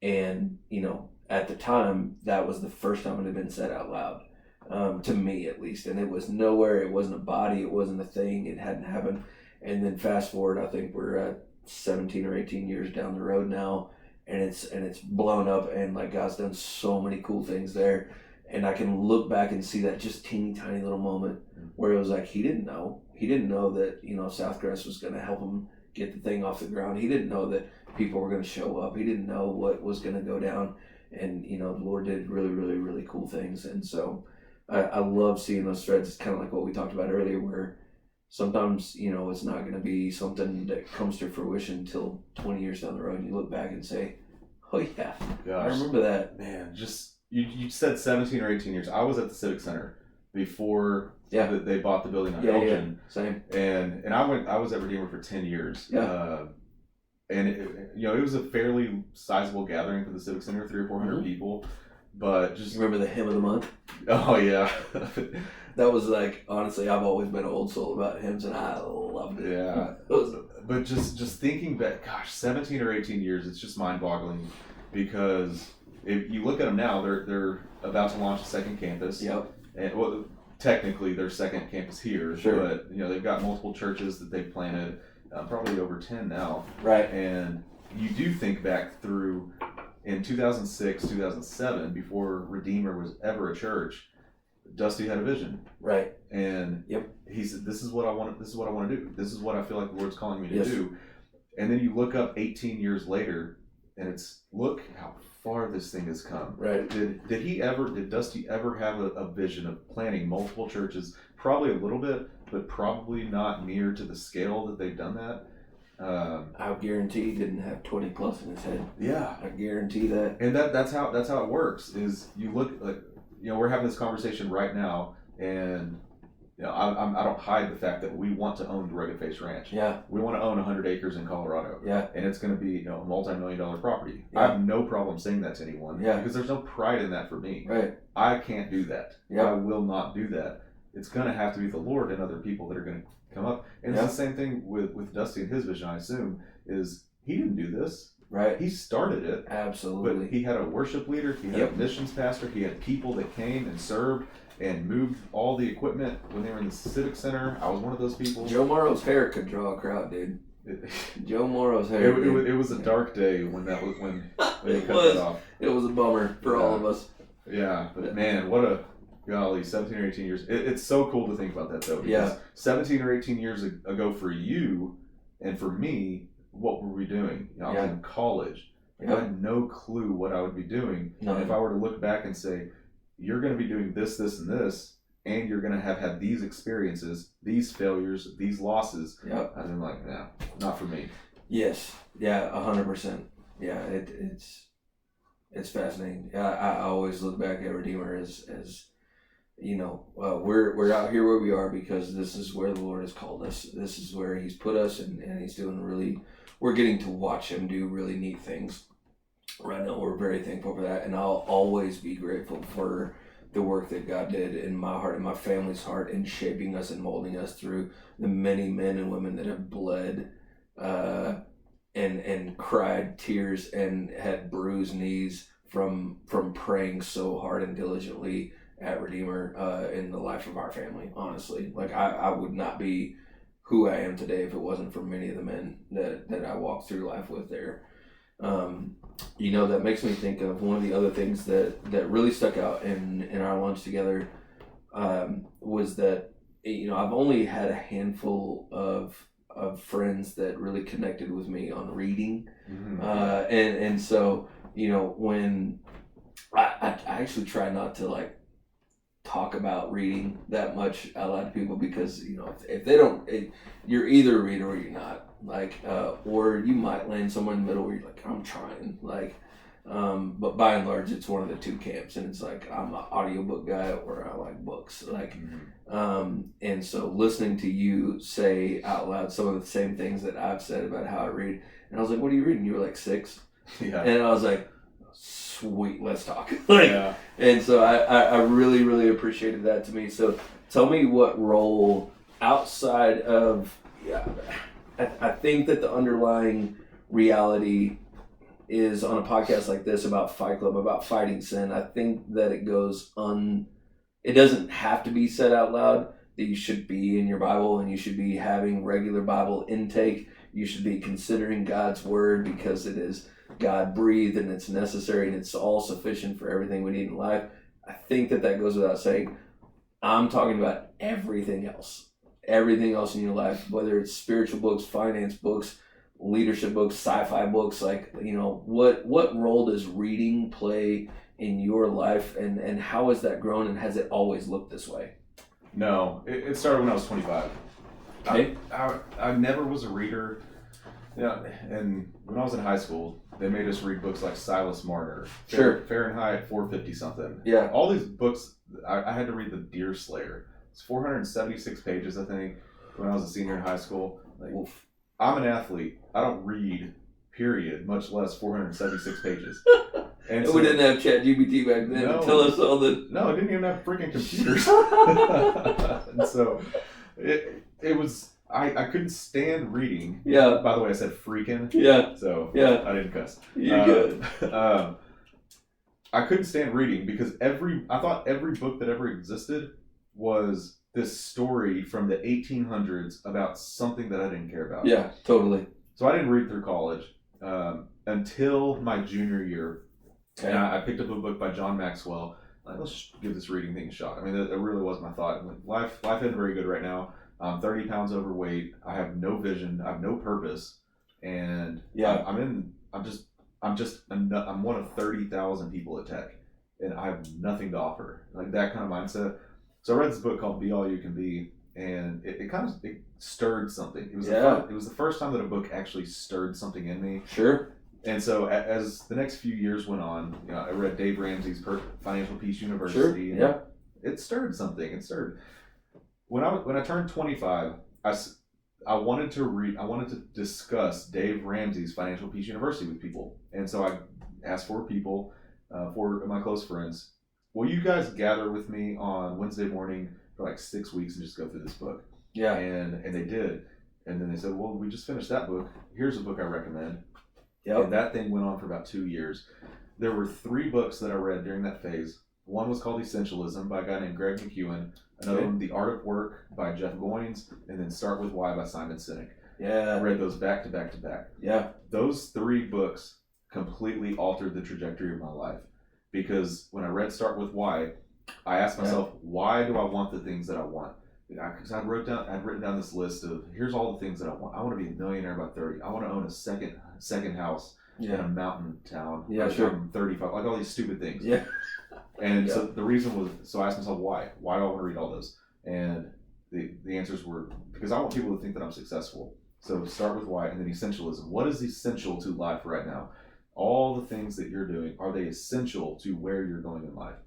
And, you know, at the time, that was the first time it had been said out loud, to me at least. And it was nowhere, it wasn't a body, it wasn't a thing, it hadn't happened. And then fast forward, I think we're at 17 or 18 years down the road now, and it's blown up, and like God's done so many cool things there. And I can look back and see that just teeny tiny little moment where it was like, he didn't know that, you know, Southcrest was going to help him get the thing off the ground. He didn't know that people were going to show up. He didn't know what was going to go down. And, you know, the Lord did really, really, really cool things. And so I love seeing those threads. It's kind of like what we talked about earlier, where sometimes, you know, it's not going to be something that comes to fruition until 20 years down the road. And you look back and say, oh yeah, gosh, I remember that. Man, just, you said 17 or 18 years. I was at the Civic Center before they bought the building on Elgin. Yeah, same. And I was at Redeemer for 10 years. Yeah. And it was a fairly sizable gathering for the Civic Center, 300 or 400 people. But just remember the hymn of the month? Oh yeah. That was like, honestly, I've always been an old soul about hymns, and I loved it. Yeah. But just thinking back, gosh, 17 or 18 years, it's just mind-boggling, because if you look at them now, they're about to launch a second campus. Yep. And well, technically their second campus here, sure. But you know, they've got multiple churches that they've planted, probably over 10 now. Right. And you do think back through in 2006, 2007, before Redeemer was ever a church, Dusty had a vision. Right. And he said, this is what I want to do. This is what I feel like the Lord's calling me to do. And then you look up 18 years later, and it's, look how far this thing has come. Right. Did Dusty ever have a vision of planning multiple churches? Probably a little bit, but probably not near to the scale that they've done that. I guarantee he didn't have 20 plus in his head. Yeah, I guarantee that. and that's how it works. Is you look like, we're having this conversation right now, and I don't hide the fact that we want to own the Rugged Face Ranch. Yeah. We want to own 100 acres in Colorado. Yeah. And it's going to be a multi-million-dollar property. Yeah. I have no problem saying that to anyone. Yeah. Because there's no pride in that for me. Right. I can't do that. Yeah. I will not do that. It's going to have to be the Lord and other people that are going to come up. And it's the same thing with Dusty and his vision, I assume, is he didn't do this. Right. He started it. Absolutely. But he had a worship leader. He had a missions pastor. He had people that came and served and moved all the equipment when they were in the Civic Center. I was one of those people. Joe Morrow's hair could draw a crowd, dude. Joe Morrow's hair. It was a dark day when they cut that off. It was a bummer for all of us. Yeah, but man, what a golly, 17 or 18 years. It's so cool to think about that though. Because 17 or 18 years ago for you and for me, what were we doing? I was in college. I had no clue what I would be doing. And if I were to look back and say, you're going to be doing this, this, and this, and you're going to have had these experiences, these failures, these losses. Yep. And I'm like, no, not for me. Yes. Yeah, 100%. Yeah, it's fascinating. I always look back at Redeemer as we're out here where we are because this is where the Lord has called us. This is where He's put us, and He's doing we're getting to watch Him do really neat things. Right now, we're very thankful for that, and I'll always be grateful for the work that God did in my heart and my family's heart in shaping us and molding us through the many men and women that have bled and cried tears and had bruised knees from praying so hard and diligently at Redeemer in the life of our family. Honestly, like I would not be who I am today if it wasn't for many of the men that I walked through life with there. That makes me think of one of the other things that really stuck out in our lunch together was that I've only had a handful of friends that really connected with me on reading, and so when I actually try not to talk about reading that much out loud to people because if they don't, you're either a reader or you're not. Or you might land somewhere in the middle where you're like, I'm trying. But by and large, it's one of the two camps, and it's like I'm an audiobook guy or I like books. And so listening to you say out loud some of the same things that I've said about how I read, and I was like, "What are you reading?" You were like 6, and I was like, "Sweet, let's talk." And so I really, really appreciated that to me. So tell me what role outside of I think that the underlying reality is on a podcast like this about Fight Club, about fighting sin. I think that it doesn't have to be said out loud that you should be in your Bible and you should be having regular Bible intake. You should be considering God's word because it is God breathed and it's necessary and it's all sufficient for everything we need in life. I think that goes without saying. I'm talking about everything else in your life, whether it's spiritual books, finance books, leadership books, sci-fi books, what role does reading play in your life and how has that grown and has it always looked this way? No, it started when I was 25. Okay. I never was a reader. And when I was in high school, they made us read books like Silas Marner, Fahrenheit 450 something. Yeah. All these books, I had to read The Deer Slayer. It's 476 pages, I think, when I was a senior in high school. I'm an athlete. I don't read, period, much less 476 pages. And we didn't have ChatGPT back then to tell us all the... No, I didn't even have freaking computers. And so it was... I couldn't stand reading. Yeah. By the way, I said freaking. Yeah. So I didn't cuss. You're good. I couldn't stand reading because I thought every book that ever existed was this story from the 1800s about something that I didn't care about. Yeah, totally. So I didn't read through college until my junior year. Okay. And I picked up a book by John Maxwell. Let's give this reading thing a shot. I mean, that really was my thought. Life isn't very good right now. I'm 30 pounds overweight. I have no vision. I have no purpose. And I'm one of 30,000 people at Tech, and I have nothing to offer. That kind of mindset. So I read this book called Be All You Can Be, and it kind of it stirred something. It was it was the first time that a book actually stirred something in me. Sure. And so as the next few years went on, I read Dave Ramsey's Financial Peace University. Sure. And it stirred something. It stirred. When I turned 25, I wanted to discuss Dave Ramsey's Financial Peace University with people. And so I asked for people, for my close friends, will you guys gather with me on Wednesday morning for like 6 weeks and just go through this book? Yeah. And they did. And then they said, well, we just finished that book. Here's a book I recommend. Yep. And that thing went on for about 2 years. There were 3 books that I read during that phase. One was called Essentialism by a guy named Greg McEwen. Another one, The Art of Work by Jeff Goins. And then Start With Why by Simon Sinek. Yeah. I read those back to back to back. Yeah. Those 3 books completely altered the trajectory of my life. Because when I read Start With Why, I asked myself, why do I want the things that I want? Because I'd written down this list of, here's all the things that I want. I want to be a millionaire by 30. I want to own a second house in a mountain town. Yeah, sure. I'm 35. Like all these stupid things. Yeah. And so the reason was, so I asked myself, why? Why do I want to read all those? And the answers were, because I want people to think that I'm successful. So Start With Why, and then Essentialism. What is essential to life right now? All the things that you're doing, are they essential to where you're going in life?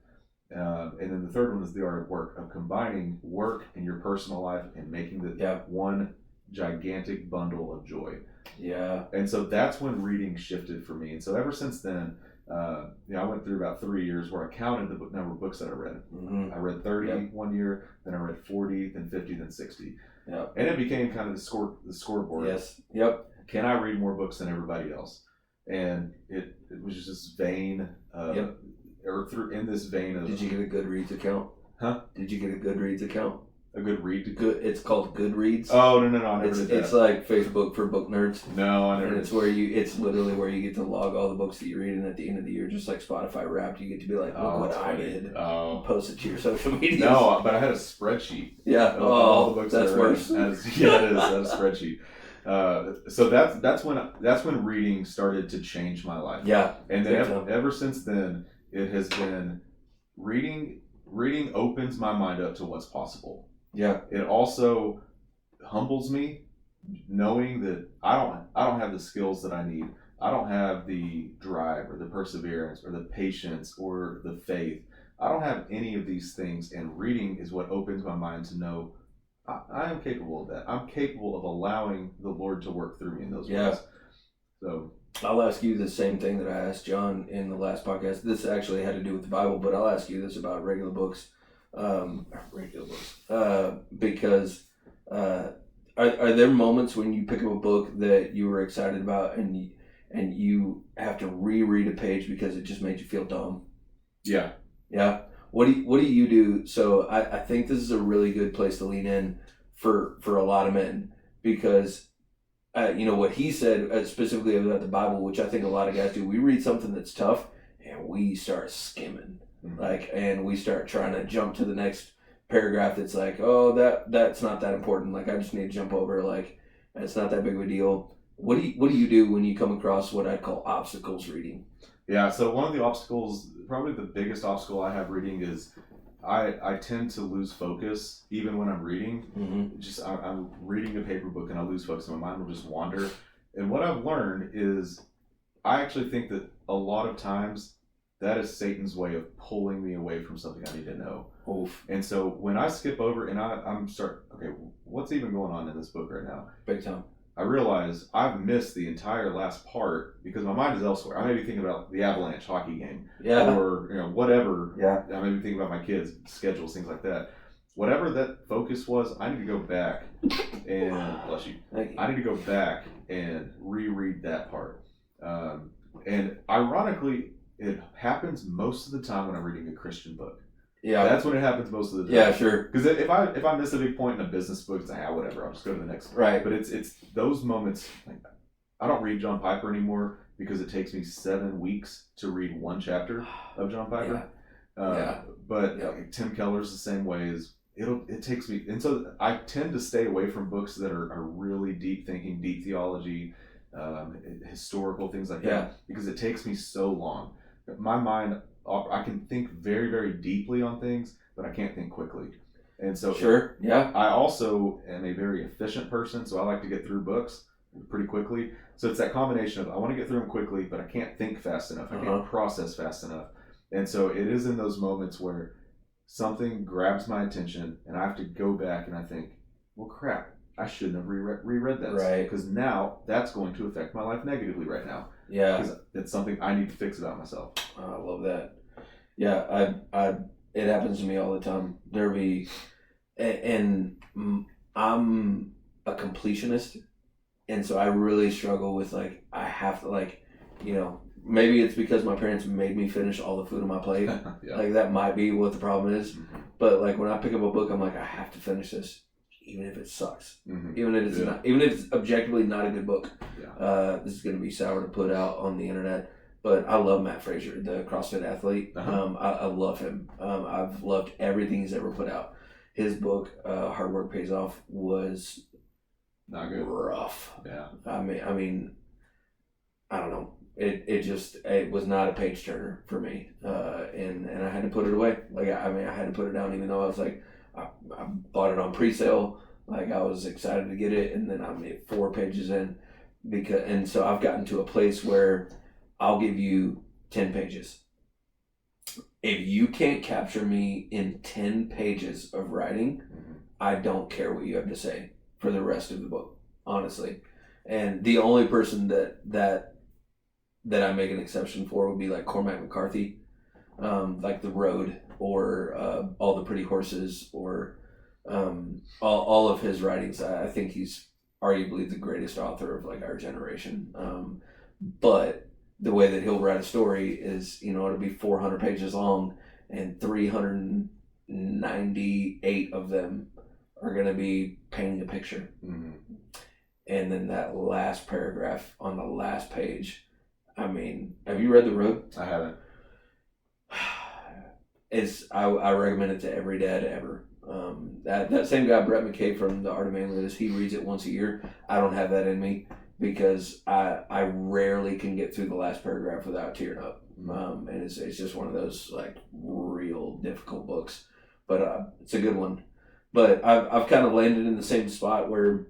And then the third one is The Art of Work, of combining work and your personal life and making one gigantic bundle of joy. Yeah. And so that's when reading shifted for me. And so ever since then, I went through about 3 years where I counted the number of books that I read. Mm-hmm. I read 30 one year, then I read 40, then 50, then 60. Yep. And it became kind of the scoreboard. Yes. Yep. Can I read more books than everybody else? And it was just this vein of, in this vein of... Did you get a Goodreads account? Huh? Did you get a Goodreads account? A good read? It's called Goodreads. Oh, no, I never did that. It's like Facebook for book nerds. No, I never did. It's literally where you get to log all the books that you read, and at the end of the year, just like Spotify Wrapped, you get to be like, look what I did. Oh. Post it to your social media. No, but I had a spreadsheet. Yeah. Of all the books that's worse. Yeah, it is. I had a spreadsheet. So that's when reading started to change my life. Yeah. And then ever since then, it has been reading opens my mind up to what's possible. Yeah. It also humbles me, knowing that I don't have the skills that I need. I don't have the drive or the perseverance or the patience or the faith. I don't have any of these things, and reading is what opens my mind to know I am capable of that. I'm capable of allowing the Lord to work through me in those ways. So I'll ask you the same thing that I asked John in the last podcast. This actually had to do with the Bible, but I'll ask you this about regular books. Because are there moments when you pick up a book that you were excited about and you have to reread a page because it just made you feel dumb? Yeah. What do you do? So I think this is a really good place to lean in for a lot of men, because what he said specifically about the Bible, which I think a lot of guys do. We read something that's tough and we start skimming. And we start trying to jump to the next paragraph that's like, oh, that's not that important. Like, I just need to jump over. Like, it's not that big of a deal. What do you do when you come across what I'd call obstacles reading? Yeah, so one of the obstacles, probably the biggest obstacle I have reading is I tend to lose focus even when I'm reading. Mm-hmm. I'm reading a paper book and I lose focus and my mind will just wander. And what I've learned is I actually think that a lot of times that is Satan's way of pulling me away from something I need to know. Oof. And so when I skip over and what's even going on in this book right now? Big time. I realize I've missed the entire last part because my mind is elsewhere. I may be thinking about the Avalanche hockey game. Yeah. Or, whatever. Yeah. I may be thinking about my kids' schedules, things like that. Whatever that focus was, I need to go back and, bless you, I need to go back and reread that part. And ironically, it happens most of the time when I'm reading a Christian book. Yeah. That's when it happens most of the time. Yeah, sure. Because if I miss a big point in a business book, it's like, whatever, I'll just go to the next one. Right. But it's those moments, like, I don't read John Piper anymore because it takes me 7 weeks to read one chapter of John Piper. But Tim Keller's the same way. It takes me, and so I tend to stay away from books that are really deep thinking, deep theology, historical things like that, because it takes me so long. My mind, I can think very, very deeply on things, but I can't think quickly. And so Sure. Yeah. I also am a very efficient person, so I like to get through books pretty quickly. So it's that combination of I want to get through them quickly, but I can't think fast enough. I can't process fast enough. And so it is in those moments where something grabs my attention and I have to go back and I think, well, crap, I shouldn't have reread that. Right. Because now that's going to affect my life negatively right now. Yeah. Because it's something I need to fix about myself. Oh, I love that. Yeah. It happens to me all the time. And I'm a completionist. And so I really struggle with like, I have to like, maybe it's because my parents made me finish all the food on my plate. Yeah. Like that might be what the problem is. Mm-hmm. But like when I pick up a book, I'm like, I have to finish this, even if it sucks, even if it's objectively not a good book. Yeah. This is going to be sour to put out on the internet, but I love Matt Frazier, the CrossFit athlete. I love him. I've loved everything he's ever put out. His book, Hard Work Pays Off, was not good. Rough. Yeah. I mean, I don't know. It was not a page turner for me, and I had to put it away. Like I had to put it down, even though I was like, I bought it on pre-sale. Like I was excited to get it, and then I'm 4 pages in, and so I've gotten to a place where I'll give you 10 pages. If you can't capture me in 10 pages of writing, I don't care what you have to say for the rest of the book, honestly. And the only person that I make an exception for would be like Cormac McCarthy, like The Road, or All the Pretty Horses, or all of his writings. I think he's arguably the greatest author of like our generation. But the way that he'll write a story is, it'll be 400 pages long, and 398 of them are going to be painting a picture. And then that last paragraph on the last page, have you read The Road? I haven't. I recommend it to every dad ever. That same guy, Brett McKay from The Art of Manliness, he reads it once a year. I don't have that in me because I rarely can get through the last paragraph without tearing up. And it's just one of those like real difficult books, but it's a good one. But I've kind of landed in the same spot where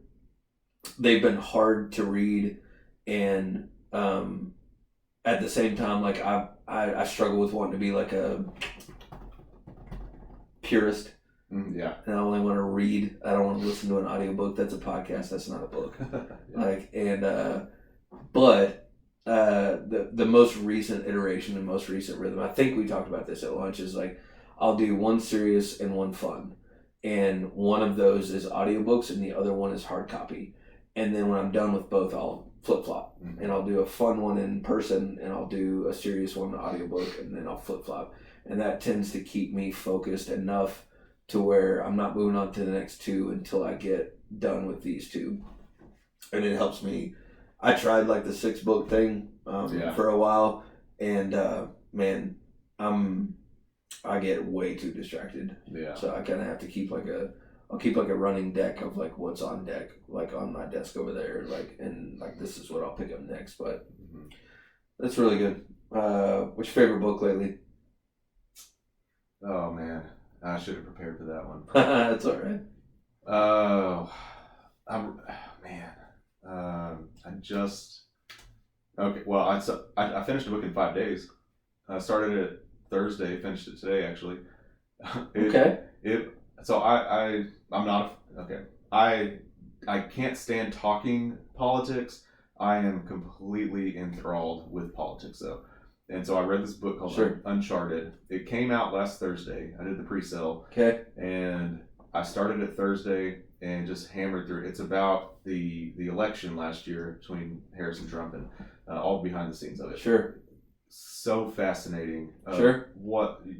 they've been hard to read, and at the same time, like I struggle with wanting to be like a purist. Yeah. And I only want to read. I don't want to listen to an audiobook. That's a podcast. That's not a book. But the most recent iteration and most recent rhythm, I think we talked about this at lunch, is like I'll do one serious and one fun. And one of those is audiobooks and the other one is hard copy. And then when I'm done with both, I'll flip-flop. And I'll do a fun one in person, and I'll do a serious one, audiobook, and then I'll flip-flop. And that tends to keep me focused enough to where I'm not moving on to the next 2 until I get done with these 2. And it helps me. I tried like the 6-book thing for a while, and man, I get way too distracted. Yeah. So I kind of have to keep I'll keep like a running deck of like what's on deck, like on my desk over there, like, and like this is what I'll pick up next. But that's really good. What's your favorite book lately? Oh man, I should have prepared for that one. That's all right. I finished a book in 5 days. I started it Thursday, finished it today actually. I can't stand talking politics. I am completely enthralled with politics though. And so I read this book called Uncharted. It came out last Thursday. I did the pre-sale. Okay. And I started it Thursday and just hammered through it. It's about the election last year between Harris and Trump, and all behind the scenes of it. Sure. So fascinating.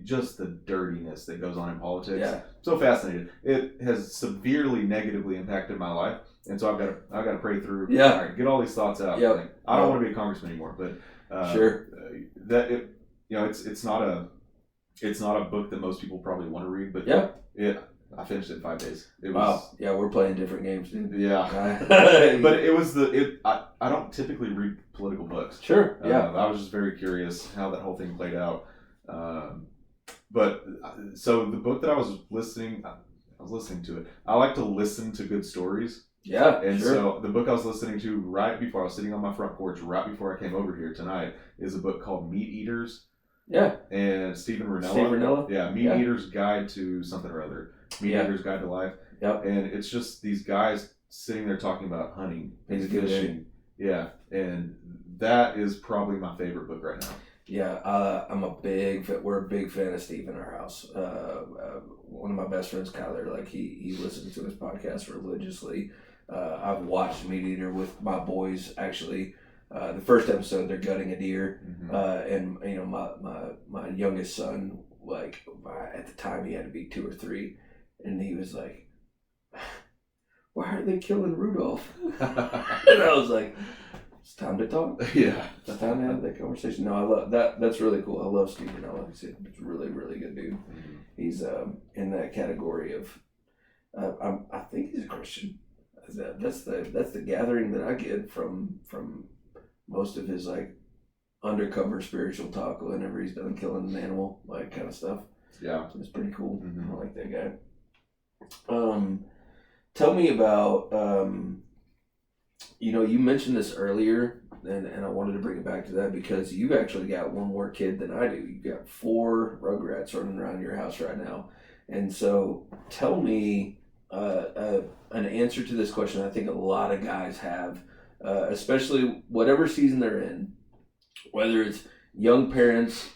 Just the dirtiness that goes on in politics. Yeah. So fascinating. It has severely negatively impacted my life, and so I've got to pray through. Yeah. All right, get all these thoughts out. Yeah. Like, I don't want to be a congressman anymore, but it's not a book that most people probably want to read, but I finished it in 5 days. Yeah, we're playing different games, dude. Yeah. But I don't typically read political books. Sure. Yeah. I was just very curious how that whole thing played out. But so the book that I was I was listening to it. I like to listen to good stories. Yeah, And sure. so the book I was listening to right before I was sitting on my front porch, right before I came over here tonight, is a book called Meat Eaters. Yeah. And Stephen Ranella. Steve Ranella? Yeah, Meat Eater's Guide to something or other. Meat Eater's Guide to Life. Yep. And it's just these guys sitting there talking about hunting and fishing. Yeah, and that is probably my favorite book right now. Yeah, we're a big fan of Steve in our house. One of my best friends, Kyler, like he listens to his podcast religiously. I've watched Meat Eater with my boys. Actually, the first episode they're gutting a deer, and you know my youngest son, like at the time he had to be 2 or 3, and he was like, "Why are they killing Rudolph?" And I was like, it's time to talk. Yeah. It's time to have that conversation. No, I love that. That's really cool. I love Steve Ranella. He's a really, really good dude. He's in that category of, I think he's a Christian. That's the gathering that I get from most of his like undercover spiritual talk whenever he's done killing an animal, like kind of stuff. Yeah. So it's pretty cool. I like that guy. Tell me about, you mentioned this earlier, and I wanted to bring it back to that because you've actually got one more kid than I do. You've got 4 Rugrats running around your house right now. And so tell me an answer to this question I think a lot of guys have, especially whatever season they're in, whether it's young parents,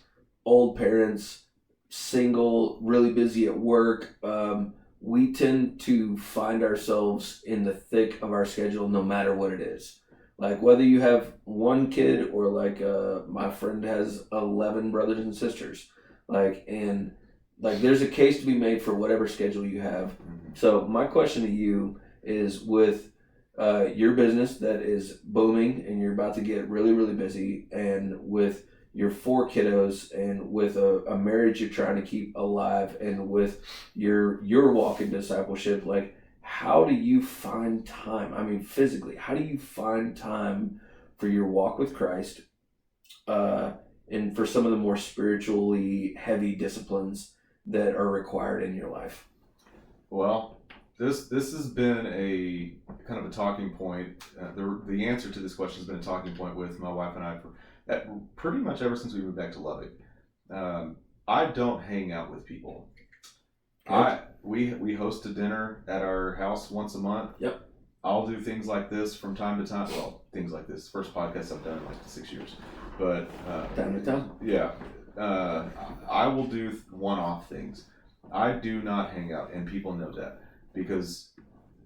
old parents, single, really busy at work. We tend to find ourselves in the thick of our schedule no matter what it is. Like whether you have 1 kid or like my friend has 11 brothers and sisters. And there's a case to be made for whatever schedule you have. So my question to you is with your business that is booming and you're about to get really, really busy, and with your 4 kiddos, and with a marriage you're trying to keep alive, and with your walk in discipleship, like how do you find time? I mean, physically, how do you find time for your walk with Christ, and for some of the more spiritually heavy disciplines that are required in your life? Well, this has been a kind of a talking point. The answer to this question has been a talking point with my wife and I for pretty much ever since we moved back to Lubbock. I don't hang out with people. We host a dinner at our house once a month. Yep. I'll do things like this from time to time. Well, things like this. First podcast I've done in like 6 years. But time to time. Yeah. I will do one-off things. I do not hang out, and people know that, because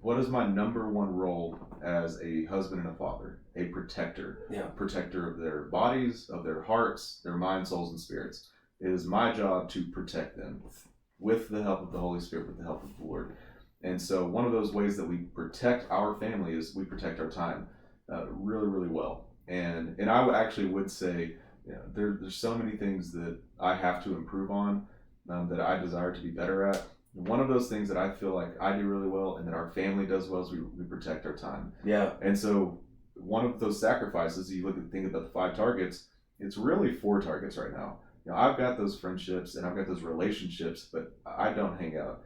what is my number one role as a husband and a father? A protector. Yeah. Protector of their bodies, of their hearts, their minds, souls, and spirits. It is my job to protect them with the help of the Holy Spirit, with the help of the Lord. And so one of those ways that we protect our family is we protect our time really, really well. And I actually would say, there's so many things that I have to improve on, that I desire to be better at. One of those things that I feel like I do really well and that our family does well is we protect our time. Yeah. And so one of those sacrifices, you think about the 5 targets, it's really 4 targets right now. I've got those friendships and I've got those relationships, but I don't hang out.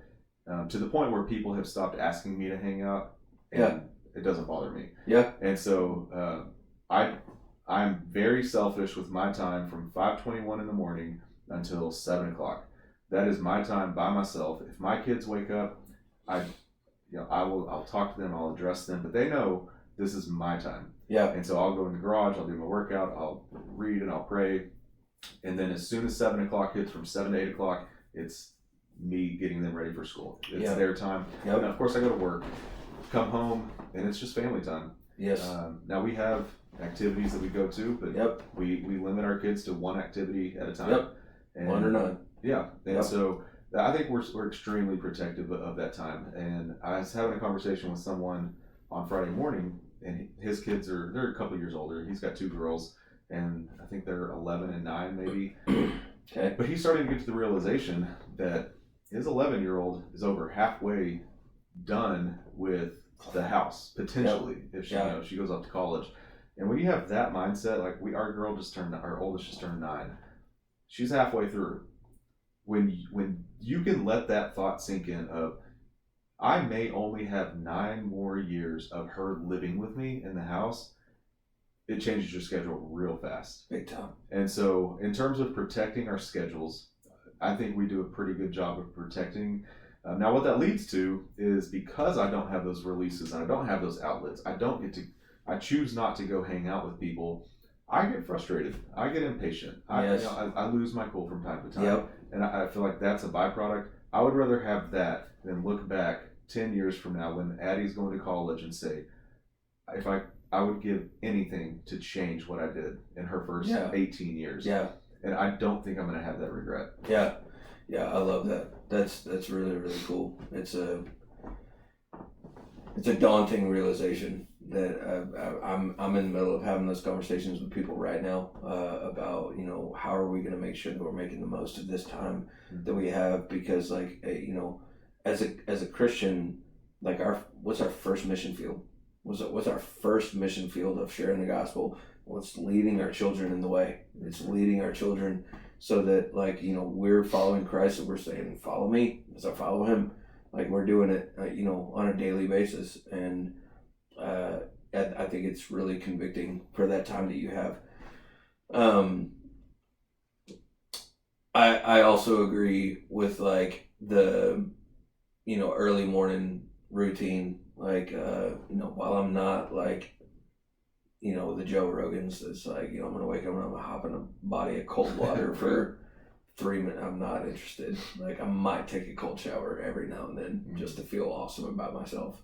To the point where people have stopped asking me to hang out, and it doesn't bother me. Yeah. And so I'm very selfish with my time from 5:21 in the morning until 7 o'clock. That is my time by myself. If my kids wake up, I'll talk to them, I'll address them, but they know this is my time. Yeah. And so I'll go in the garage, I'll do my workout, I'll read and I'll pray. And then as soon as 7 o'clock hits, from 7 to 8 o'clock, it's me getting them ready for school. It's their time. Yep. And of course I go to work, come home, and it's just family time. Yes. Now we have activities that we go to, but we limit our kids to 1 activity at a time. Yep. And 1 or none. Yeah. And so I think we're extremely protective of that time. And I was having a conversation with someone on Friday morning, and his kids they're a couple years older. He's got 2 girls, and I think they're 11 and 9 maybe. Okay. But he's starting to get to the realization that his 11-year-old is over halfway done with the house, potentially, if she goes off to college. And when you have that mindset, like our oldest just turned 9. She's halfway through. When you can let that thought sink in of, I may only have 9 more years of her living with me in the house. It changes your schedule real fast. Big time. And so, in terms of protecting our schedules, I think we do a pretty good job of protecting. Now, what that leads to is because I don't have those releases and I don't have those outlets, I choose not to go hang out with people. I get frustrated. I get impatient. Yes. I lose my cool from time to time. Yep. And I feel like that's a byproduct. I would rather have that than look back 10 years from now when Addie's going to college and say, if I would give anything to change what I did in her first 18 years. Yeah. And I don't think I'm going to have that regret. Yeah. Yeah, I love that. That's really, really cool. It's a daunting realization that I'm in the middle of having those conversations with people right now about, you know, how are we going to make sure that we're making the most of this time that we have, because like, you know, as a Christian, like what's our first mission field? What's our first mission field of sharing the gospel? Well, it's leading our children in the way. It's leading our children so that, like, you know, we're following Christ and we're saying, follow me as I follow him. Like, we're doing it, you know, on a daily basis. And I think it's really convicting for that time that you have. I also agree with, like, the, you know, early morning routine. Like, you know, while I'm not, like, you know, the Joe Rogans, it's like, you know, I'm going to wake up and I'm going to hop in a body of cold water for 3 minutes. I'm not interested. Like, I might take a cold shower every now and then just to feel awesome about myself.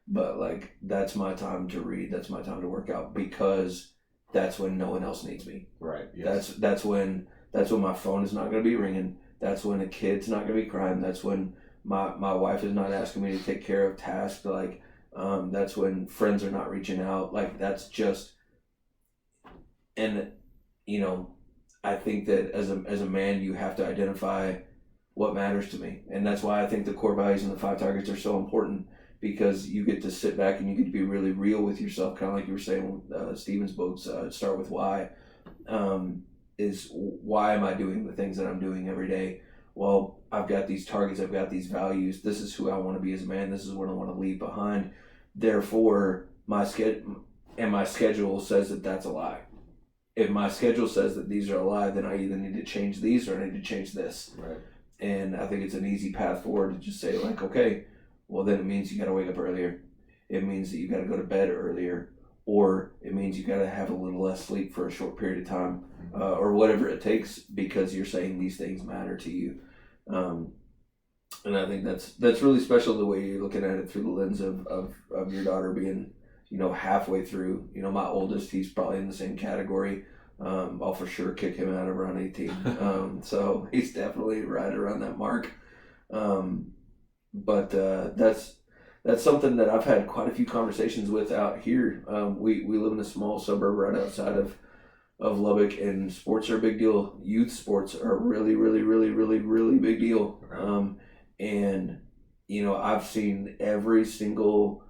But, like, that's my time to read. That's my time to work out, because that's when no one else needs me. Right. Yes. That's when my phone is not going to be ringing. That's when a kid's not going to be crying. That's when my wife is not asking me to take care of tasks. Like, that's when friends are not reaching out. Like, that's just, and, you know, I think that as a man, you have to identify what matters to me. And that's why I think the core values and the 5 targets are so important, because you get to sit back and you get to be really real with yourself. Kind of like you were saying with Stephen's books, Start With Why, is why am I doing the things that I'm doing every day? Well, I've got these targets, I've got these values. This is who I want to be as a man. This is what I want to leave behind. Therefore, my schedule says that that's a lie. If my schedule says that these are a lie, then I either need to change these or I need to change this. Right. And I think it's an easy path forward to just say, like, okay, well, then it means you got to wake up earlier. It means that you got to go to bed earlier, or it means you got to have a little less sleep for a short period of time, or whatever it takes, because you're saying these things matter to you. And I think that's really special, the way you're looking at it through the lens of your daughter being, you know, halfway through. You know, my oldest, he's probably in the same category. I'll for sure kick him out around 18. So he's definitely right around that mark. But that's something that I've had quite a few conversations with out here. We live in a small suburb right outside of Lubbock, and sports are a big deal. Youth sports are really, really, really, really, really big deal. And, you know, I've seen every single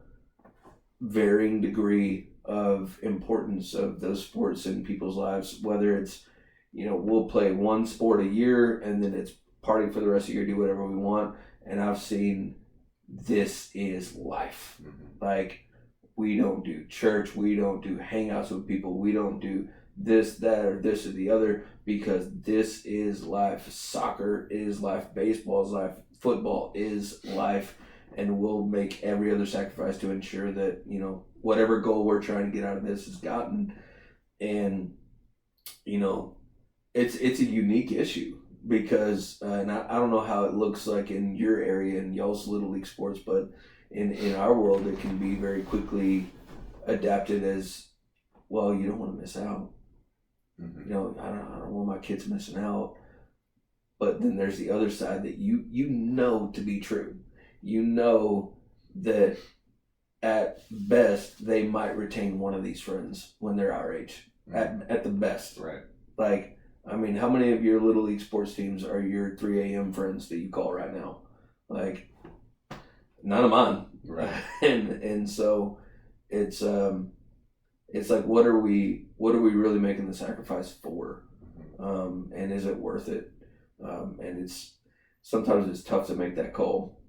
varying degree of importance of those sports in people's lives, whether it's, you know, we'll play one sport a year and then it's party for the rest of the year, do whatever we want. And I've seen this is life. Like, we don't do church, we don't do hangouts with people, we don't do this, that, or this or the other, because this is life. Soccer is life, baseball is life, football is life, and we'll make every other sacrifice to ensure that, you know, whatever goal we're trying to get out of this is gotten. And, you know, it's a unique issue, because and I don't know how it looks like in your area in y'all's Little League sports, but in our world it can be very quickly adapted as, well, you don't want to miss out. You know, I don't want my kids missing out. But then there's the other side that you know to be true. You know that at best they might retain one of these friends when they're our age. At the best. Right. Like, I mean, how many of your Little League sports teams are your 3 a.m. friends that you call right now? Like, none of mine. Right. And so it's like, what are we really making the sacrifice for? And is it worth it? And sometimes it's tough to make that call.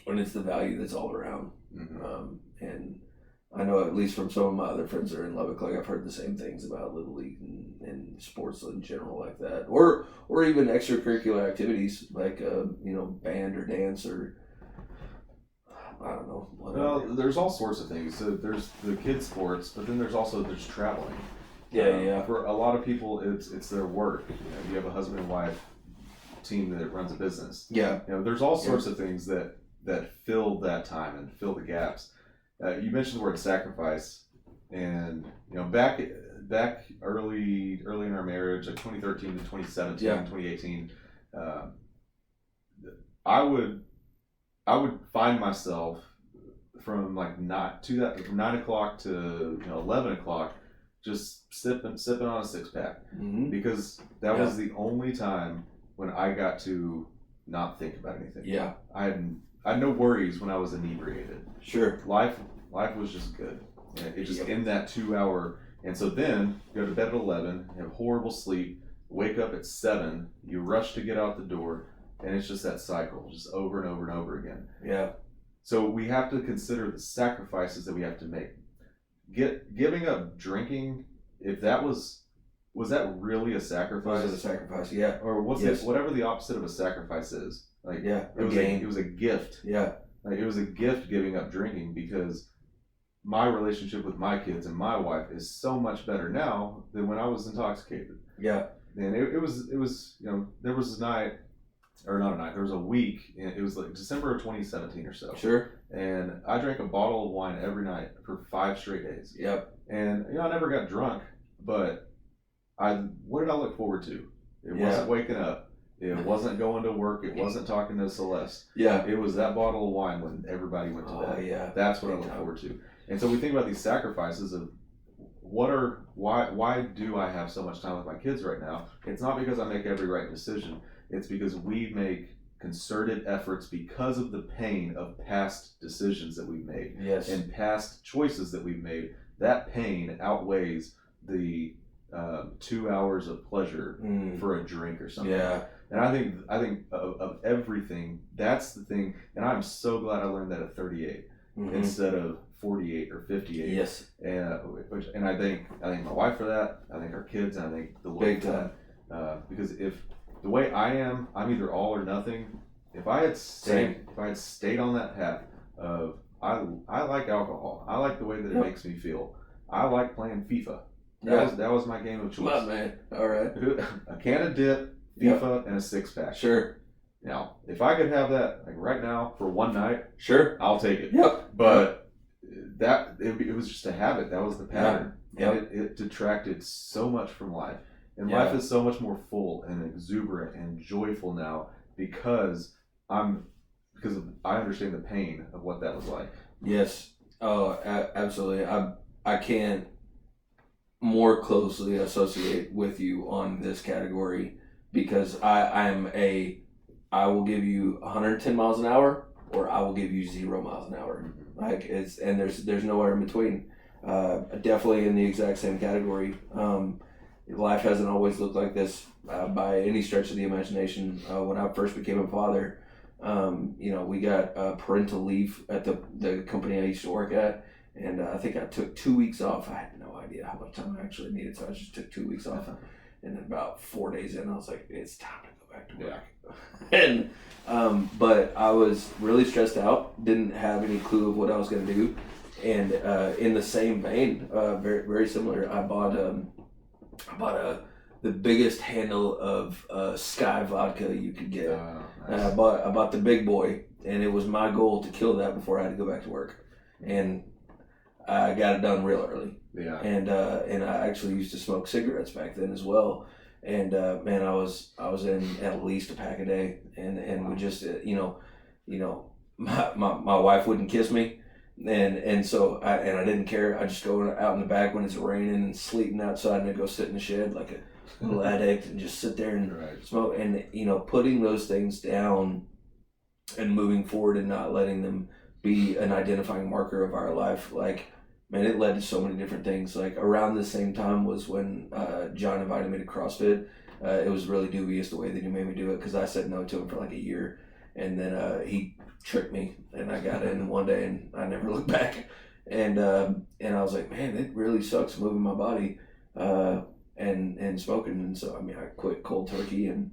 when it's the value that's all around. Mm-hmm. And I know, at least from some of my other friends that are in Lubbock, like I've heard the same things about Little League and sports in general like that, or even extracurricular activities like band or dance or I don't know. Whatever. Well, there's all sorts of things. So there's the kids sports, but then there's traveling. Yeah. For a lot of people, it's their work. You have a husband and wife team that runs a business. Yeah. There's all sorts of things that fill that time and fill the gaps. You mentioned the word sacrifice, and back early in our marriage, like 2013 to 2017, 2018, I would find myself from like from 9 o'clock to 11 o'clock, just sipping on a 6-pack, because that was the only time when I got to not think about anything. Yeah, I had no worries when I was inebriated. Sure, life was just good. And it just in that 2 hour, and so then go to bed at 11, have horrible sleep, wake up at 7, you rush to get out the door. And it's just that cycle, just over and over and over again. Yeah. So we have to consider the sacrifices that we have to make. Giving up drinking, if that was that really a sacrifice? Was it a sacrifice? Yeah. Or was it whatever the opposite of a sacrifice is? Like it was a gift. Yeah. Like it was a gift giving up drinking, because my relationship with my kids and my wife is so much better now than when I was intoxicated. Yeah. And it was there was a night. Or not a night, there was a week, and it was like December of 2017 or so. Sure. And I drank a bottle of wine every night for 5 straight days. Yep. And I never got drunk, but what did I look forward to? It wasn't waking up. It wasn't going to work. It wasn't talking to Celeste. Yeah. It was that bottle of wine when everybody went to bed. Oh, yeah. That's what I look forward to. And so we think about these sacrifices of why do I have so much time with my kids right now? It's not because I make every right decision. It's because we make concerted efforts because of the pain of past decisions that we've made. Yes. And past choices that we've made. That pain outweighs the 2 hours of pleasure for a drink or something. Yeah. And I think of everything, that's the thing. And I'm so glad I learned that at 38 instead of 48 or 58. Yes. And I thank my wife for that. I thank our kids, and I thank the Lord for that. Because if the way I am, I'm either all or nothing. If I had stayed on that path of I like alcohol. I like the way that it makes me feel. I like playing FIFA. That was my game of choice. Come on, man. All right. A can of dip, FIFA, and a 6-pack. Sure. Now, if I could have that like right now for one night, sure, I'll take it. Yep. But it was just a habit. That was the pattern. Yep. And it detracted so much from life. And life is so much more full and exuberant and joyful now because I understand the pain of what that was like. Yes. Oh, absolutely. I can't more closely associate with you on this category, because I will give you 110 miles an hour, or I will give you 0 miles an hour. Like there's nowhere in between. Definitely in the exact same category. Life hasn't always looked like this by any stretch of the imagination. When I first became a father, we got parental leave at the company I used to work at, and I think I took 2 weeks off. I had no idea how much time I actually needed, so I just took 2 weeks off. And then about 4 days in, I was like, it's time to go back to work. And but I was really stressed out, didn't have any clue of what I was going to do. And in the same vein, very, very similar, I bought the biggest handle of Sky vodka you could get. Nice. And I bought the big boy, and it was my goal to kill that before I had to go back to work. And I got it done real early. Yeah. And I actually used to smoke cigarettes back then as well. And man, I was in at least a pack a day, and we just my wife wouldn't kiss me. And so I didn't care. I just go out in the back when it's raining and sleeting outside, and I go sit in the shed like a little addict and just sit there and smoke. And putting those things down and moving forward and not letting them be an identifying marker of our life, like, man, it led to so many different things. Like around the same time was when John invited me to CrossFit. It was really dubious the way that he made me do it, because I said no to him for like a year. And then he tricked me, and I got in one day, and I never looked back. And I was like, man, it really sucks moving my body, and smoking. And so, I mean, I quit cold turkey and,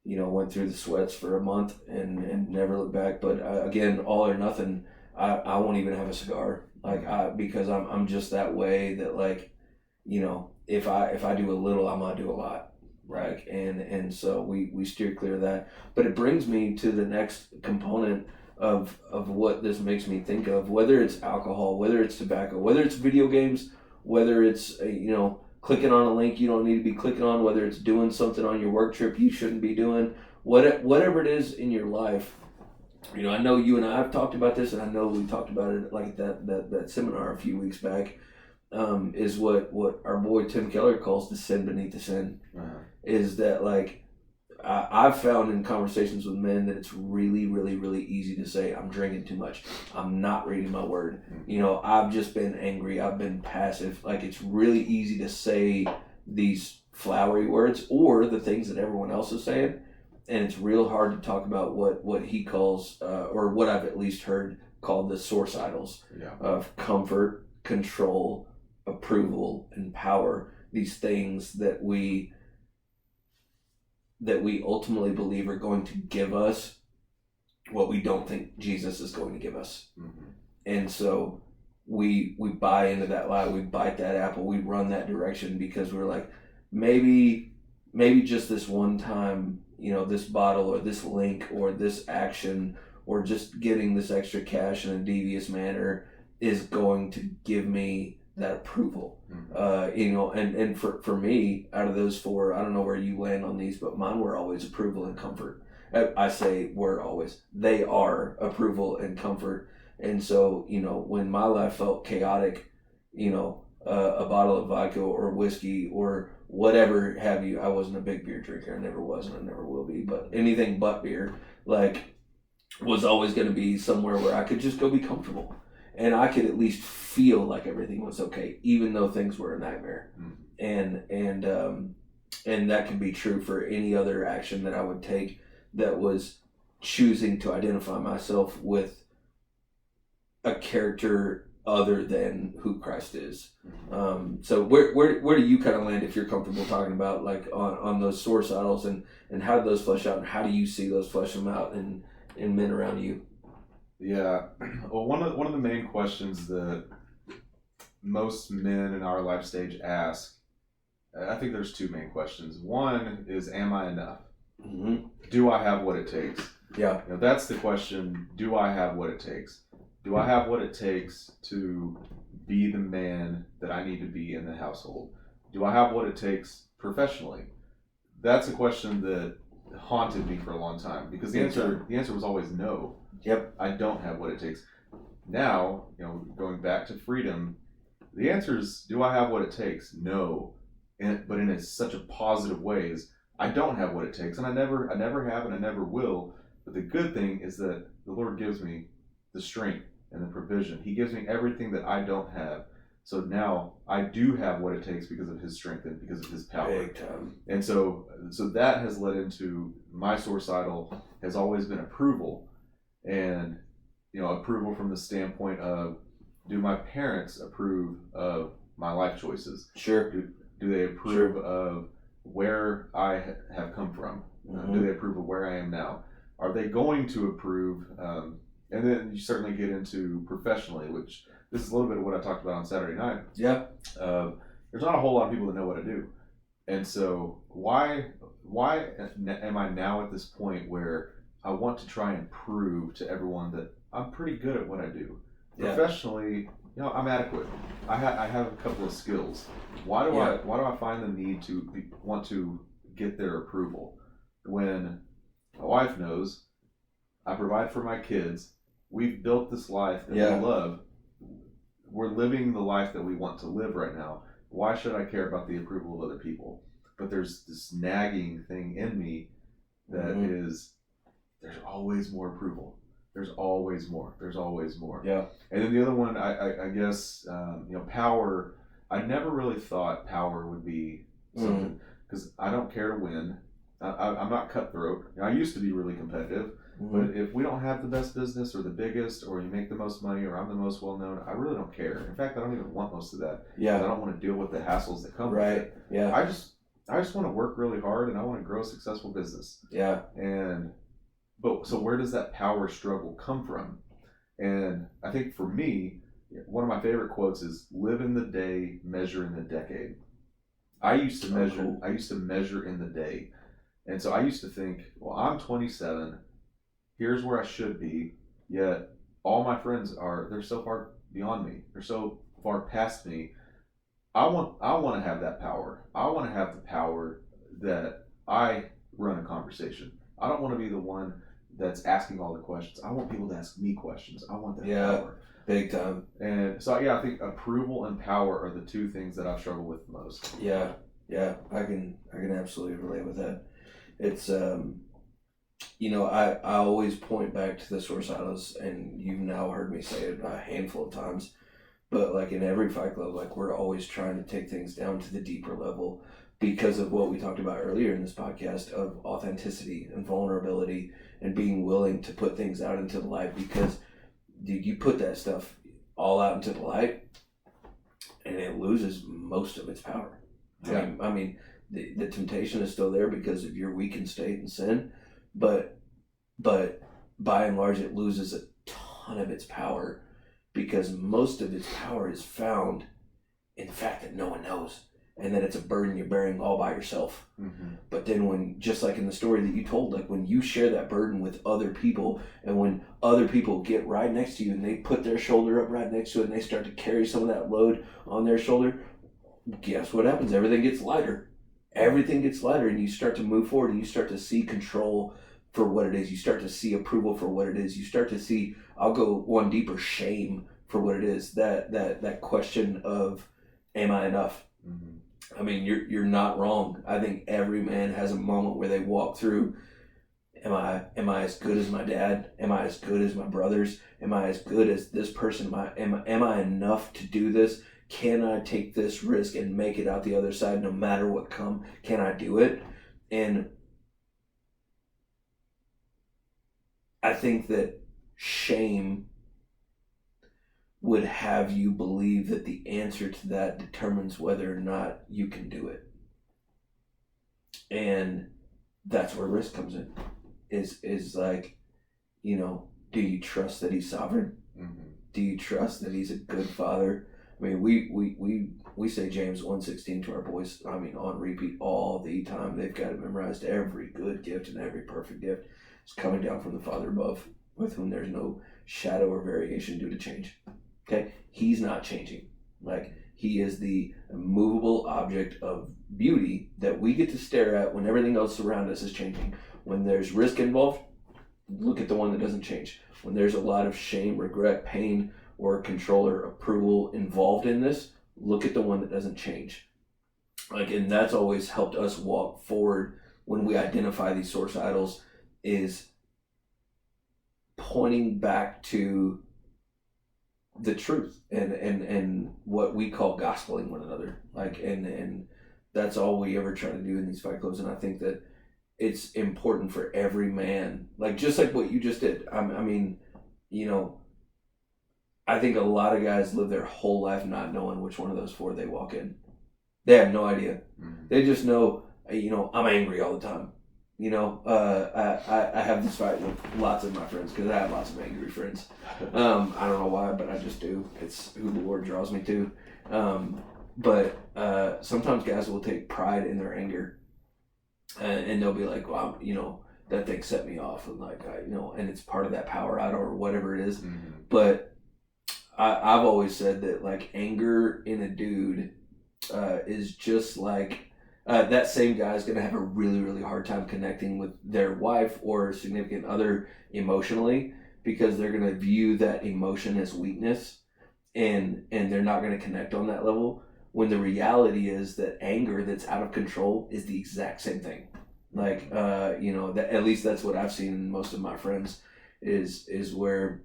went through the sweats for a month and never looked back. But again, all or nothing, I won't even have a cigar. Because I'm just that way that, like, if I do a little, I'm gonna do a lot. Right. And so we steer clear of that. But it brings me to the next component of what this makes me think of, whether it's alcohol, whether it's tobacco, whether it's video games, whether it's clicking on a link you don't need to be clicking on, whether it's doing something on your work trip you shouldn't be doing, whatever it is in your life. I know you and I have talked about this, and I know we talked about it like that seminar a few weeks back. Is what our boy Tim Keller calls the sin beneath the sin. Is that, like, I've found in conversations with men that it's really, really, really easy to say, I'm drinking too much, I'm not reading my word, I've just been angry, I've been passive. Like, it's really easy to say these flowery words or the things that everyone else is saying, and it's real hard to talk about what he calls, or what I've at least heard called the source idols of comfort, control, approval, and power. These things that we ultimately believe are going to give us what we don't think Jesus is going to give us. And so we buy into that lie, we bite that apple, we run that direction because we're like, maybe just this one time, this bottle or this link or this action or just getting this extra cash in a devious manner is going to give me that approval. And for me, out of those four, I don't know where you land on these, but mine were always approval and comfort. I say were always, they are approval and comfort. And so, when my life felt chaotic, a bottle of vodka or whiskey or whatever have you, I wasn't a big beer drinker. I never was, and I never will be, but anything but beer, like, was always going to be somewhere where I could just go be comfortable. And I could at least feel like everything was okay, even though things were a nightmare. And that can be true for any other action that I would take that was choosing to identify myself with a character other than who Christ is. So where do you kind of land, if you're comfortable talking about, like, on those source idols, and how do those flesh out, and how do you see those flesh them out in men around you? Yeah, well, one of the main questions that most men in our life stage ask, I think there's two main questions. One is, am I enough? Do I have what it takes? Yeah. That's the question. Do I have what it takes? Do I have what it takes to be the man that I need to be in the household? Do I have what it takes professionally? That's a question that haunted me for a long time, because the answer was always no. Yep. I don't have what it takes. Now, going back to freedom, the answer is, do I have what it takes? No. But in such a positive way, is I don't have what it takes, and I never have, and I never will. But the good thing is that the Lord gives me the strength and the provision. He gives me everything that I don't have. So now I do have what it takes because of His strength and because of His power. Big time. And so that has led into my source idol has always been approval. And, approval from the standpoint of, do my parents approve of my life choices? Sure. Do they approve of where I have come from? Do they approve of where I am now? Are they going to approve? And then you certainly get into professionally, which this is a little bit of what I talked about on Saturday night. Yeah. There's not a whole lot of people that know what I do. And so why am I now at this point where I want to try and prove to everyone that I'm pretty good at what I do? Yeah. Professionally, I'm adequate. I have a couple of skills. Why do I find the need to want to get their approval when my wife knows I provide for my kids? We've built this life that we love. We're living the life that we want to live right now. Why should I care about the approval of other people? But there's this nagging thing in me that is, there's always more approval. There's always more. There's always more. Yeah. And then the other one, I guess, power. I never really thought power would be something, because I don't care to win. I'm not cutthroat. I used to be really competitive, But if we don't have the best business or the biggest, or you make the most money, or I'm the most well known, I really don't care. In fact, I don't even want most of that. Yeah. I don't want to deal with the hassles that come with it. Yeah. I just want to work really hard, and I want to grow a successful business. Yeah. But so where does that power struggle come from? And I think for me, one of my favorite quotes is "Live in the day, measure in the decade." I used to measure. Cool. I used to measure in the day, and so I used to think, well, I'm 27. Here's where I should be. Yet all my friends they're so far beyond me. They're so far past me. I want to have that power. I want to have the power that I run a conversation. I don't want to be the one that's asking all the questions. I want people to ask me questions. I want that power. Big time. And so I think approval and power are the two things that I've struggled with the most. Yeah. I can absolutely relate with that. It's I always point back to the source idols, and you've now heard me say it a handful of times, but like in every Fight Club, like we're always trying to take things down to the deeper level because of what we talked about earlier in this podcast of authenticity and vulnerability and being willing to put things out into the light, because dude, you put that stuff all out into the light and it loses most of its power. Yeah. I mean the temptation is still there because of your weakened state and sin, but by and large it loses a ton of its power because most of its power is found in the fact that no one knows, and that it's a burden you're bearing all by yourself. Mm-hmm. But then when, just like in the story that you told, like when you share that burden with other people, and when other people get right next to you and they put their shoulder up right next to it and they start to carry some of that load on their shoulder, guess what happens? Everything gets lighter. Everything gets lighter, and you start to move forward, and you start to see control for what it is. You start to see approval for what it is. You start to see, I'll go one deeper, shame for what it is. That question of, am I enough? Mm-hmm. I mean, you're not wrong. I think every man has a moment where they walk through, am I as good as my dad? Am I as good as my brothers? Am I as good as this person? Am I enough to do this? Can I take this risk and make it out the other side no matter what come? Can I do it? And I think that shame would have you believe that the answer to that determines whether or not you can do it. And that's where risk comes in. Is like, do you trust that he's sovereign? Mm-hmm. Do you trust that he's a good father? I mean, we say James 1:16 to our boys, I mean, on repeat all the time. They've got it memorized. Every good gift and every perfect gift is coming down from the Father above, with whom there's no shadow or variation due to change. Okay? He's not changing. Like, he is the immovable object of beauty that we get to stare at when everything else around us is changing. When there's risk involved, look at the one that doesn't change. When there's a lot of shame, regret, pain, or control or approval involved in this, look at the one that doesn't change. Like, and that's always helped us walk forward when we identify these source idols, is pointing back to the truth and what we call gospeling one another. Like, and that's all we ever try to do in these Fight Clubs. And I think that it's important for every man, like just like what you just did. I mean, I think a lot of guys live their whole life not knowing which one of those four they walk in. They have no idea. Mm-hmm. They just know, I'm angry all the time. I have this fight with lots of my friends because I have lots of angry friends. I don't know why, but I just do. It's who the Lord draws me to. But sometimes guys will take pride in their anger, and they'll be like, well, that thing set me off, and like, and it's part of that power idol or whatever it is. Mm-hmm. But I've always said that, like, anger in a dude is just like, that same guy is going to have a really, really hard time connecting with their wife or significant other emotionally, because they're going to view that emotion as weakness, and they're not going to connect on that level, when the reality is that anger that's out of control is the exact same thing. Like, that, at least that's what I've seen in most of my friends, is where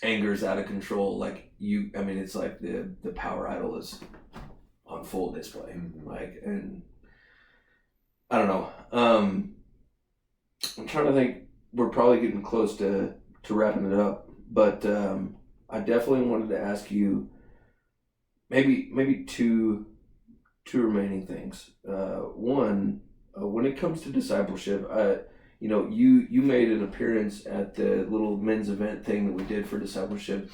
anger is out of control. Like, it's like the power idol is on full display. Mm-hmm. Like, and I don't know. I'm trying to think we're probably getting close to wrapping it up, but I definitely wanted to ask you maybe two remaining things. One, when it comes to discipleship, you made an appearance at the little men's event thing that we did for discipleship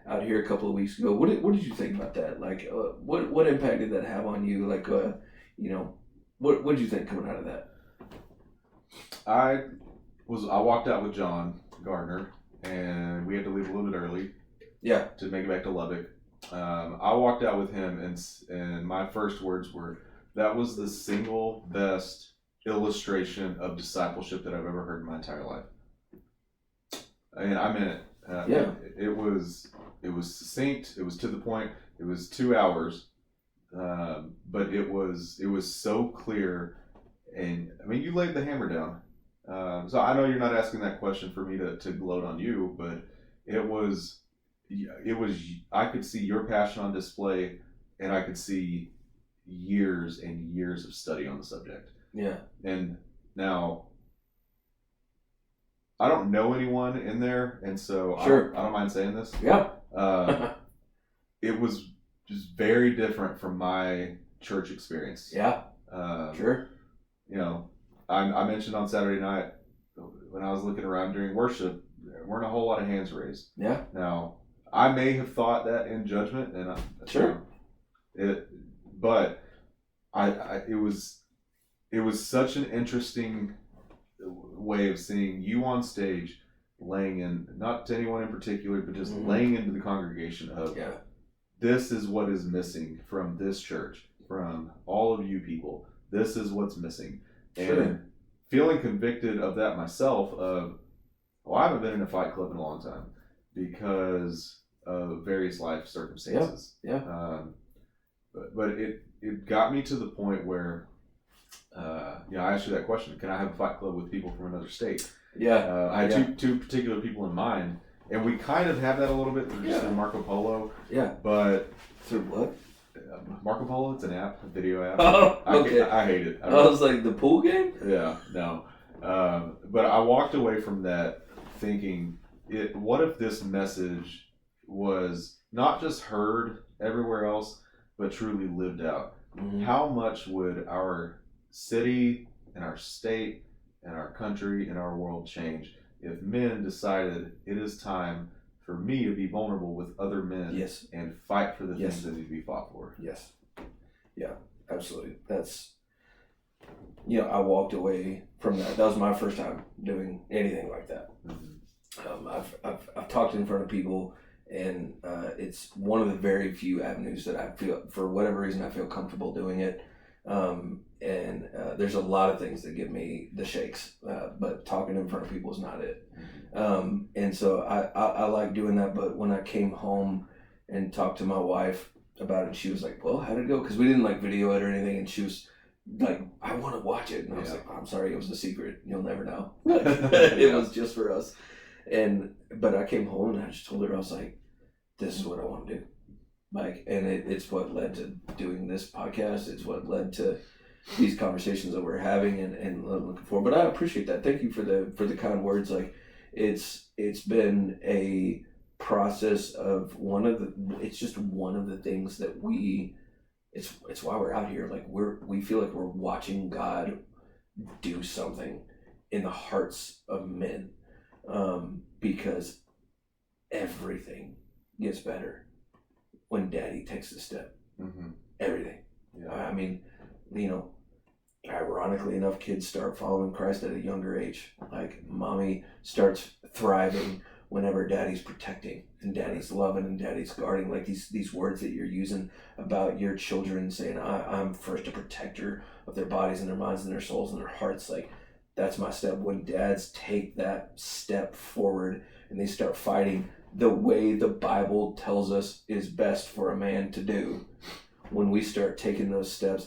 out here a couple of weeks ago. What did you think about that? Like, what impact did that have on you? Like, what did you think coming out of that? I walked out with John Gardner, and we had to leave a little bit early. Yeah. To make it back to Lubbock. I walked out with him, and my first words were, "That was the single best illustration of discipleship that I've ever heard in my entire life." And I meant it. Yeah. It was succinct. It was to the point. It was 2 hours, but it was so clear. And I mean, you laid the hammer down. So I know you're not asking that question for me to gloat on you, but it was I could see your passion on display, and I could see years and years of study on the subject. Yeah. And now I don't know anyone in there, and so sure. I don't mind saying this. Yeah. It was just very different from my church experience. Yeah. Sure. I mentioned on Saturday night when I was looking around during worship, there weren't a whole lot of hands raised. Yeah. Now, I may have thought that in judgment, and sure. But it was such an interesting way of seeing you on stage, laying in, not to anyone in particular, but just laying into the congregation of, this is what is missing from this church, from all of you people. This is what's missing. Sure. And feeling convicted of that myself, I haven't been in a fight club in a long time because of various life circumstances. Yeah. But it got me to the point where, I asked you that question: can I have a fight club with people from another state? Yeah. I had two particular people in mind, and we kind of have that a little bit through Marco Polo. Yeah. But through what? Marco Polo, it's an app, a video app. Oh, okay. I hate it. I was like, the pool game? Yeah, no. But I walked away from that thinking, what if this message was not just heard everywhere else, but truly lived out? Mm-hmm. How much would our city and our state and our country and our world change if men decided it is time for me to be vulnerable with other men and fight for the things that need to be fought for? Yes. Yeah, absolutely. That's, I walked away from that. That was my first time doing anything like that. Mm-hmm. I've talked in front of people, and it's one of the very few avenues that I feel, for whatever reason, I feel comfortable doing it. And there's a lot of things that give me the shakes, but talking in front of people is not it. And so I like doing that. But when I came home and talked to my wife about it, she was like, well, how did it go? Because we didn't like video it or anything. And she was like, I want to watch it. And I was like, I'm sorry, it was a secret. You'll never know. It was just for us. But I came home and I just told her, I was like, this is what I want to do. Like, and it's what led to doing this podcast. It's what led to these conversations that we're having and looking for. But I appreciate that. Thank you for the kind words. Like, it's been a process of it's just one of the things that it's why we're out here. Like, we feel like we're watching God do something in the hearts of men, because everything gets better when daddy takes the step. Mm-hmm. Everything. Yeah. I mean, ironically enough, kids start following Christ at a younger age. Like, mommy starts thriving whenever daddy's protecting and daddy's loving and daddy's guarding. Like, these words that you're using about your children, saying, I'm first a protector of their bodies and their minds and their souls and their hearts. Like, that's my step. When dads take that step forward and they start fighting the way the Bible tells us is best for a man to do, when we start taking those steps,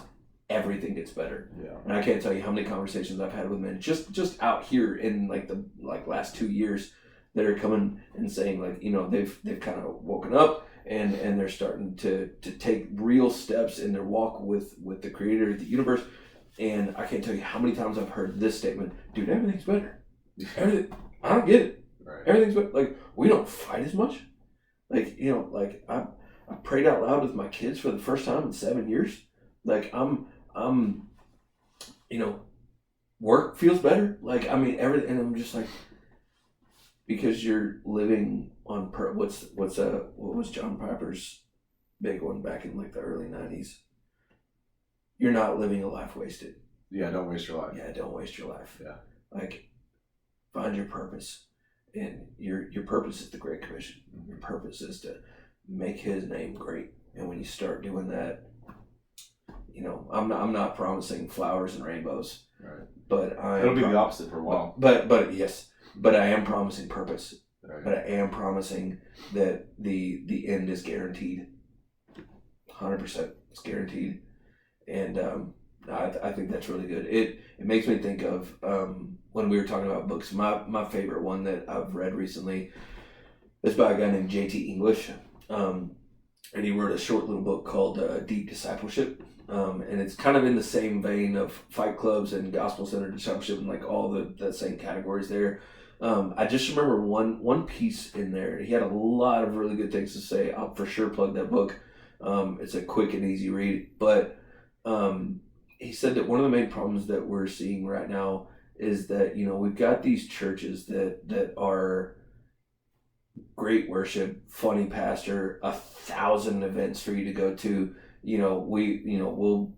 everything gets better. Yeah. And I can't tell you how many conversations I've had with men just out here in the last 2 years that are coming and saying, like, they've kind of woken up and they're starting to take real steps in their walk with the creator of the universe. And I can't tell you how many times I've heard this statement, dude, everything's better. Everything, I don't get it. Right. Everything's like, we don't fight as much. Like, like I prayed out loud with my kids for the first time in 7 years. Like I'm, work feels better. Like, I mean, everything, and I'm just like, because you're living on what was John Piper's big one back in like the early 90s? You're not living a life wasted. Yeah, don't waste your life. Yeah, don't waste your life. Yeah. Like, find your purpose. And your purpose is the Great Commission. Mm-hmm. Your purpose is to make His name great. And when you start doing that, I'm not promising flowers and rainbows. Right. But it'll be the opposite for a while. But yes. But I am promising purpose. Right. But I am promising that the end is guaranteed. 100%. It's guaranteed. And I think that's really good. It makes me think of when we were talking about books. My favorite one that I've read recently is by a guy named J.T. English. And he wrote a short little book called Deep Discipleship. And it's kind of in the same vein of Fight Clubs and Gospel-Centered Discipleship and like all the same categories there. I just remember one piece in there. He had a lot of really good things to say. I'll for sure plug that book. It's a quick and easy read. But he said that one of the main problems that we're seeing right now is that, we've got these churches that are great worship, funny pastor, 1,000 events for you to go to. We'll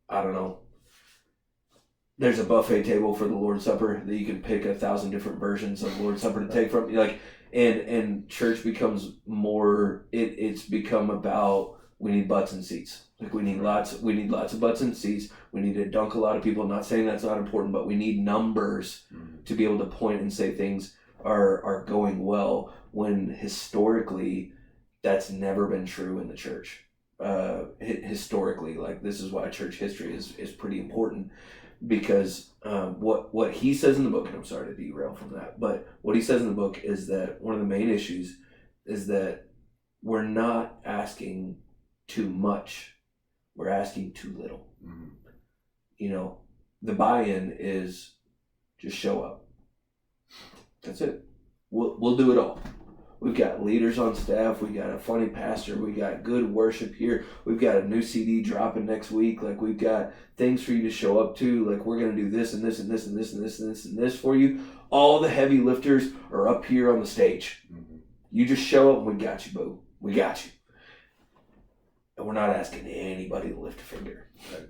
I don't know. There's a buffet table for the Lord's Supper that you can pick 1,000 different versions of Lord's Supper to take from. Like, and church becomes more. It's become about, we need butts and seats. Like, we need lots of butts and seats. We need to dunk a lot of people. I'm not saying that's not important, but we need numbers to be able to point and say things are going well, when historically that's never been true in the church. Historically, like, this is why church history is pretty important, because what he says in the book, and I'm sorry to derail from that, but what he says in the book is that one of the main issues is that we're not asking too much, we're asking too little. The buy-in is just show up. That's it. We'll do it all. We've got leaders on staff. We got a funny pastor. We got good worship here. We've got a new CD dropping next week. Like, we've got things for you to show up to. Like, we're going to do this and this and this and this and this and this and this for you. All the heavy lifters are up here on the stage. You just show up and we got you, boo. We got you. And we're not asking anybody to lift a finger. Right.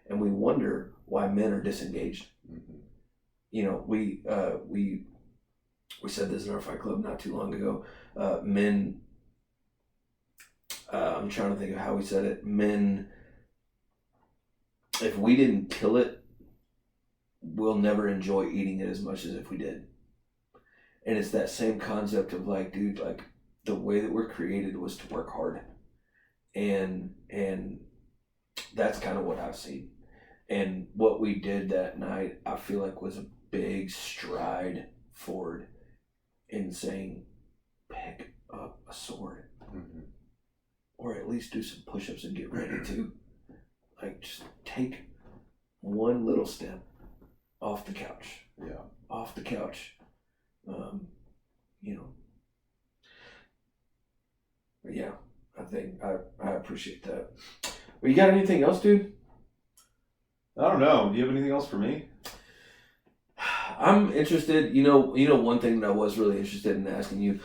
And we wonder why men are disengaged. We said this in our Fight Club not too long ago. Men, I'm trying to think of how we said it. Men, if we didn't kill it, we'll never enjoy eating it as much as if we did. And it's that same concept of like, dude, like, the way that we're created was to work hard. And that's kind of what I've seen. And what we did that night, I feel like, was a big stride forward in saying, pick up a sword. Or at least do some push-ups and get ready to. Like, just take one little step off the couch. Yeah. Off the couch. But yeah, I think I appreciate that. Well, you got anything else, dude? I don't know. Do you have anything else for me? I'm interested, one thing that I was really interested in asking you,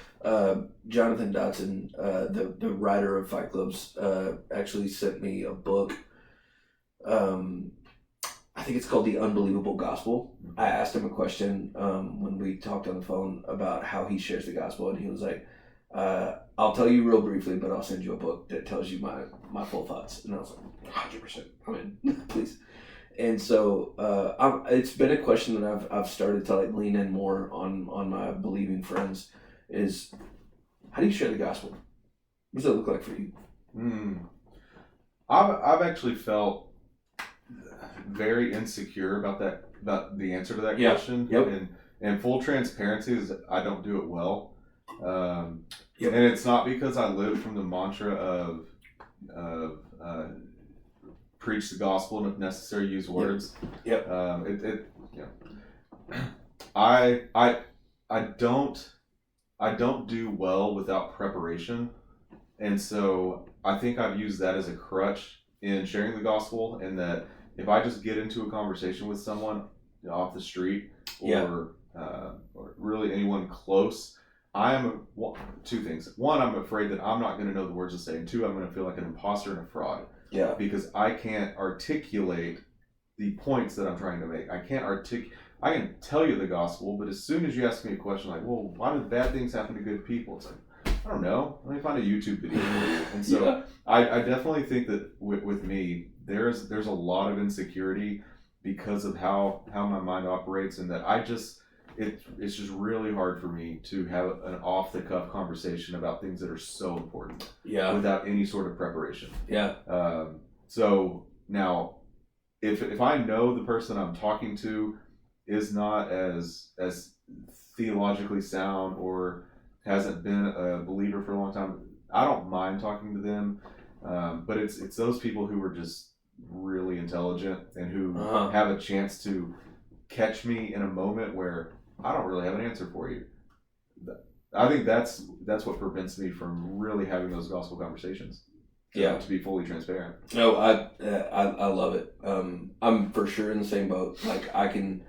Jonathan Dotson, the writer of Fight Clubs, actually sent me a book. I think it's called The Unbelievable Gospel. I asked him a question when we talked on the phone about how he shares the gospel, and he was like, I'll tell you real briefly, but I'll send you a book that tells you my full thoughts. And I was like, 100%, I'm in, please. And so it's been a question that I've started to like lean in more on my believing friends is, how do you share the gospel? What does that look like for you? I've actually felt very insecure about the answer to that question. Yep. And full transparency is I don't do it well. Yep. And it's not because I live from the mantra of preach the gospel and if necessary use words. Yep. I don't do well without preparation, and so I think I've used that as a crutch in sharing the gospel. And that if I just get into a conversation with someone off the street or really anyone close, two things. One, I'm afraid that I'm not going to know the words to say, and two, I'm going to feel like an imposter and a fraud. Yeah. Because I can't articulate the points that I'm trying to make. I can tell you the gospel, but as soon as you ask me a question like, well, why do bad things happen to good people? It's like, I don't know. Let me find a YouTube video for you. And so I definitely think that with me, there's a lot of insecurity because of how my mind operates, and that it's just really hard for me to have an off the cuff conversation about things that are so important without any sort of preparation. Yeah. So now, if I know the person I'm talking to is not as theologically sound or hasn't been a believer for a long time, I don't mind talking to them. But it's those people who are just really intelligent and who have a chance to catch me in a moment where I don't really have an answer for you. I think that's what prevents me from really having those gospel conversations. To be fully transparent. No, I love it. I'm for sure in the same boat. Like I can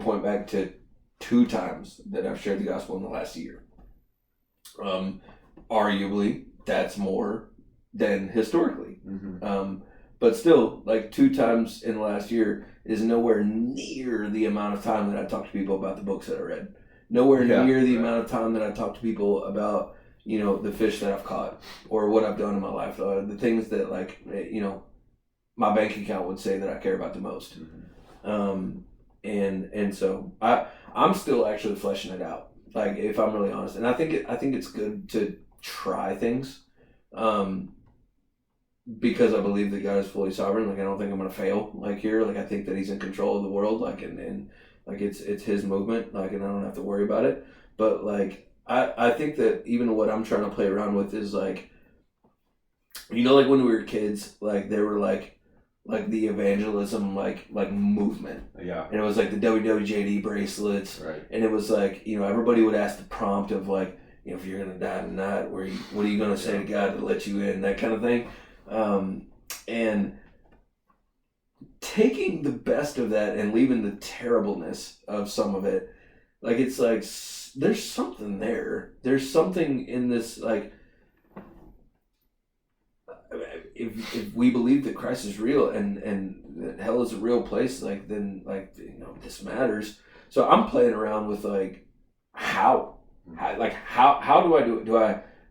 point back to 2 times that I've shared the gospel in the last year. Arguably, that's more than historically. Mm-hmm. But still, like 2 times in the last year is nowhere near the amount of time that I talk to people about the books that I read. Nowhere near the amount of time that I talk to people about, the fish that I've caught or what I've done in my life. The things that, like, my bank account would say that I care about the most. Mm-hmm. And so I'm still actually fleshing it out. Like, if I'm really honest, and I think it's good to try things, because I believe that God is fully sovereign. Like, I don't think I'm gonna fail. Like here, like I think that He's in control of the world. Like, and like it's His movement. Like, and I don't have to worry about it. But like, I think that even what I'm trying to play around with is like, like when we were kids, like they were like the evangelism like movement. Yeah. And it was like the WWJD bracelets. Right. And it was like, everybody would ask the prompt of like, if you're gonna die tonight, what are you gonna say to God to let you in? That kind of thing. And taking the best of that and leaving the terribleness of some of it, like it's like there's something there. There's something in this, like, if we believe that Christ is real and that hell is a real place, like then like this matters. So I'm playing around with like how do I do it?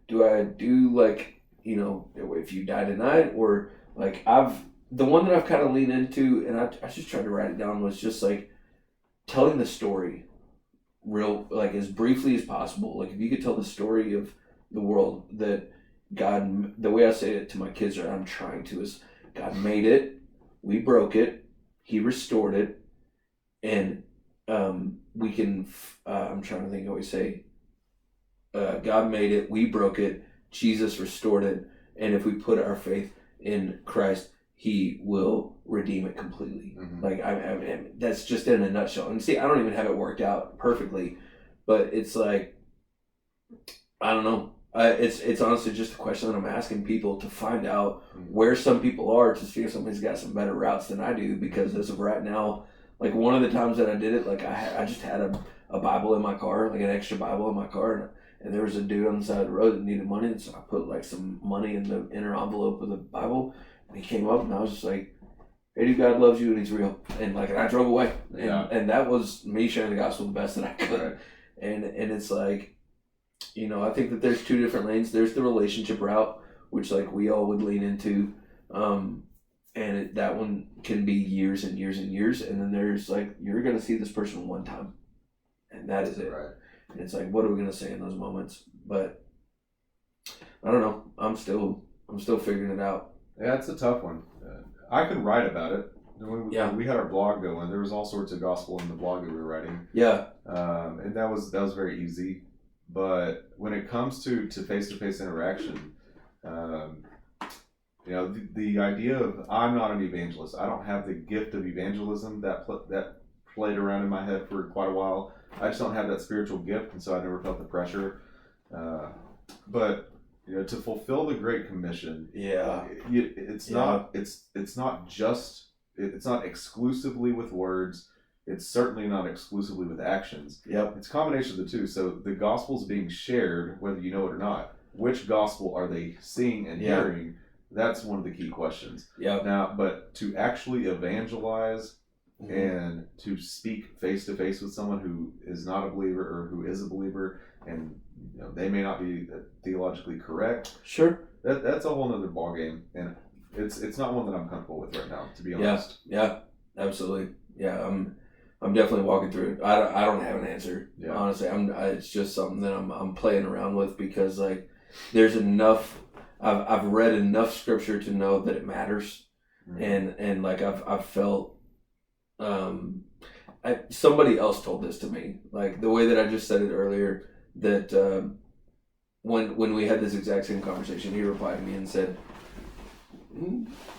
Do I do like if you die tonight, or like the one that I've kind of leaned into, and I just tried to write it down, was just like telling the story real, like as briefly as possible. Like if you could tell the story of the world that God, the way I say it to my kids, or I'm trying to, is God made it, we broke it, He restored it, and we can. I'm trying to think how we say. God made it, we broke it, Jesus restored it, and if we put our faith in Christ, He will redeem it completely. Mm-hmm. Like I that's just in a nutshell. And see, I don't even have it worked out perfectly, but it's like, I don't know. It's honestly just a question that I'm asking people to find out where some people are, to see if somebody's got some better routes than I do. Because as of right now, like one of the times that I did it, like I just had a Bible in my car, like an extra Bible in my car, and there was a dude on the side of the road that needed money, and so I put like some money in the inner envelope of the Bible, and he came up, and I was just like, "Hey, dude, God loves you, and He's real," and like, and I drove away, and that was me sharing the gospel the best that I could, right. and it's like, I think that there's 2 different lanes. There's the relationship route, which like we all would lean into, and that one can be years and years and years, and then there's like, you're gonna see this person one time, and that is it. Right. And it's like, what are we gonna say in those moments? But I don't know. I'm still figuring it out. Yeah, it's a tough one. I could write about it. When we had our blog going, there was all sorts of gospel in the blog that we were writing. Yeah. And that was very easy. But when it comes to face-to-face interaction, the idea of, I'm not an evangelist. I don't have the gift of evangelism. That played around in my head for quite a while. I just don't have that spiritual gift, and so I never felt the pressure. But to fulfill the Great Commission, it's not exclusively with words. It's certainly not exclusively with actions. Yep. It's a combination of the two. So the gospel's being shared, whether you know it or not. Which gospel are they seeing and hearing? That's one of the key questions. Now, but to actually evangelize and to speak face to face with someone who is not a believer or who is a believer, and they may not be theologically correct. Sure. That's a whole other ballgame, and it's not one that I'm comfortable with right now, to be honest. Yeah, absolutely. Yeah, I'm definitely walking through it. I don't have an answer. Yeah. Honestly, it's just something that I'm playing around with, because like there's enough. I've read enough scripture to know that it matters, and like I've felt. Somebody else told this to me, like the way that I just said it earlier, that when we had this exact same conversation, he replied to me and said,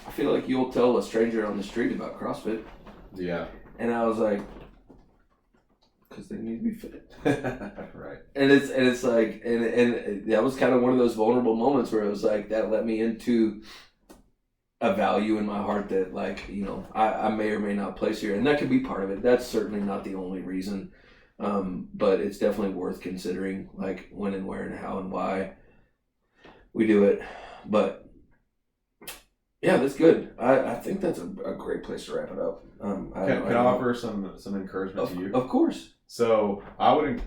I feel like you'll tell a stranger on the street about CrossFit. Yeah. And I was like, because they need to be fit. Right. And it's like, and that was kind of one of those vulnerable moments where it was like, that let me into a value in my heart that, like, I may or may not place here. And that could be part of it. That's certainly not the only reason. But it's definitely worth considering, like, when and where and how and why we do it. But yeah, that's good. I think that's a great place to wrap it up. Can I offer some encouragement to you? Of course. So I would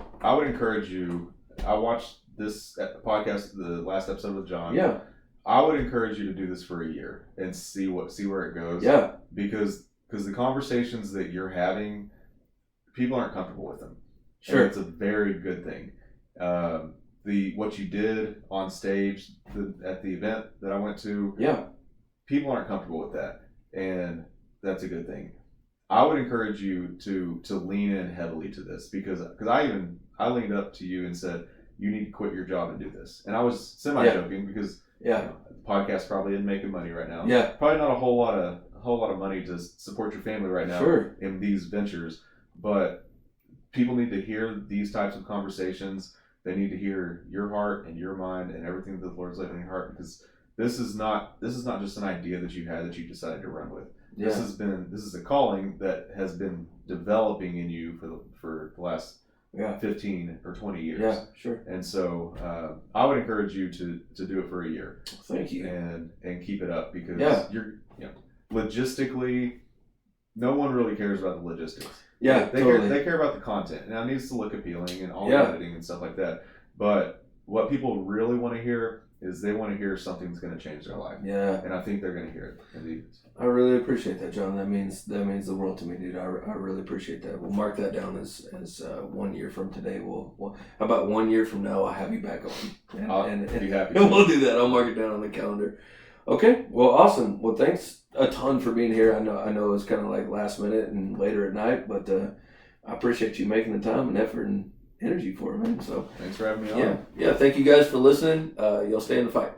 encourage you. I watched this podcast, the last episode with John. Yeah. I would encourage you to do this for a year and see where it goes. Yeah. Because the conversations that you're having, people aren't comfortable with them. Sure. And it's a very good thing. What you did on stage at the event that I went to. Yeah. People aren't comfortable with that, and that's a good thing. I would encourage you to lean in heavily to this, because I leaned up to you and said, you need to quit your job and do this. And I was semi-joking because the podcast probably isn't making money right now. Yeah. Probably not a whole lot of money to support your family right now in these ventures, but people need to hear these types of conversations. They need to hear your heart and your mind and everything that the Lord's laid in your heart, because this is not just an idea that you had that you decided to run with. Yeah. This is a calling that has been developing in you for the last 15 or 20 years. Yeah, sure. And so I would encourage you to do it for a year. Thank you. And keep it up, because you're logistically, no one really cares about the logistics. Yeah, they care about the content. Now it needs to look appealing and all the editing and stuff like that. But what people really want to hear is they want to hear something's going to change their life. Yeah. And I think they're going to hear it. Indeed. I really appreciate that, John. That means the world to me, dude. I really appreciate that. We'll mark that down as 1 year from today. We'll how about 1 year from now? I'll have you back on. I'll be happy. We'll do that. I'll mark it down on the calendar. Okay. Well, awesome. Well, thanks a ton for being here. I know it was kind of like last minute and later at night, but I appreciate you making the time and effort and energy for it, man. So thanks for having me on. Yeah. Thank you guys for listening. You'll stay in the fight.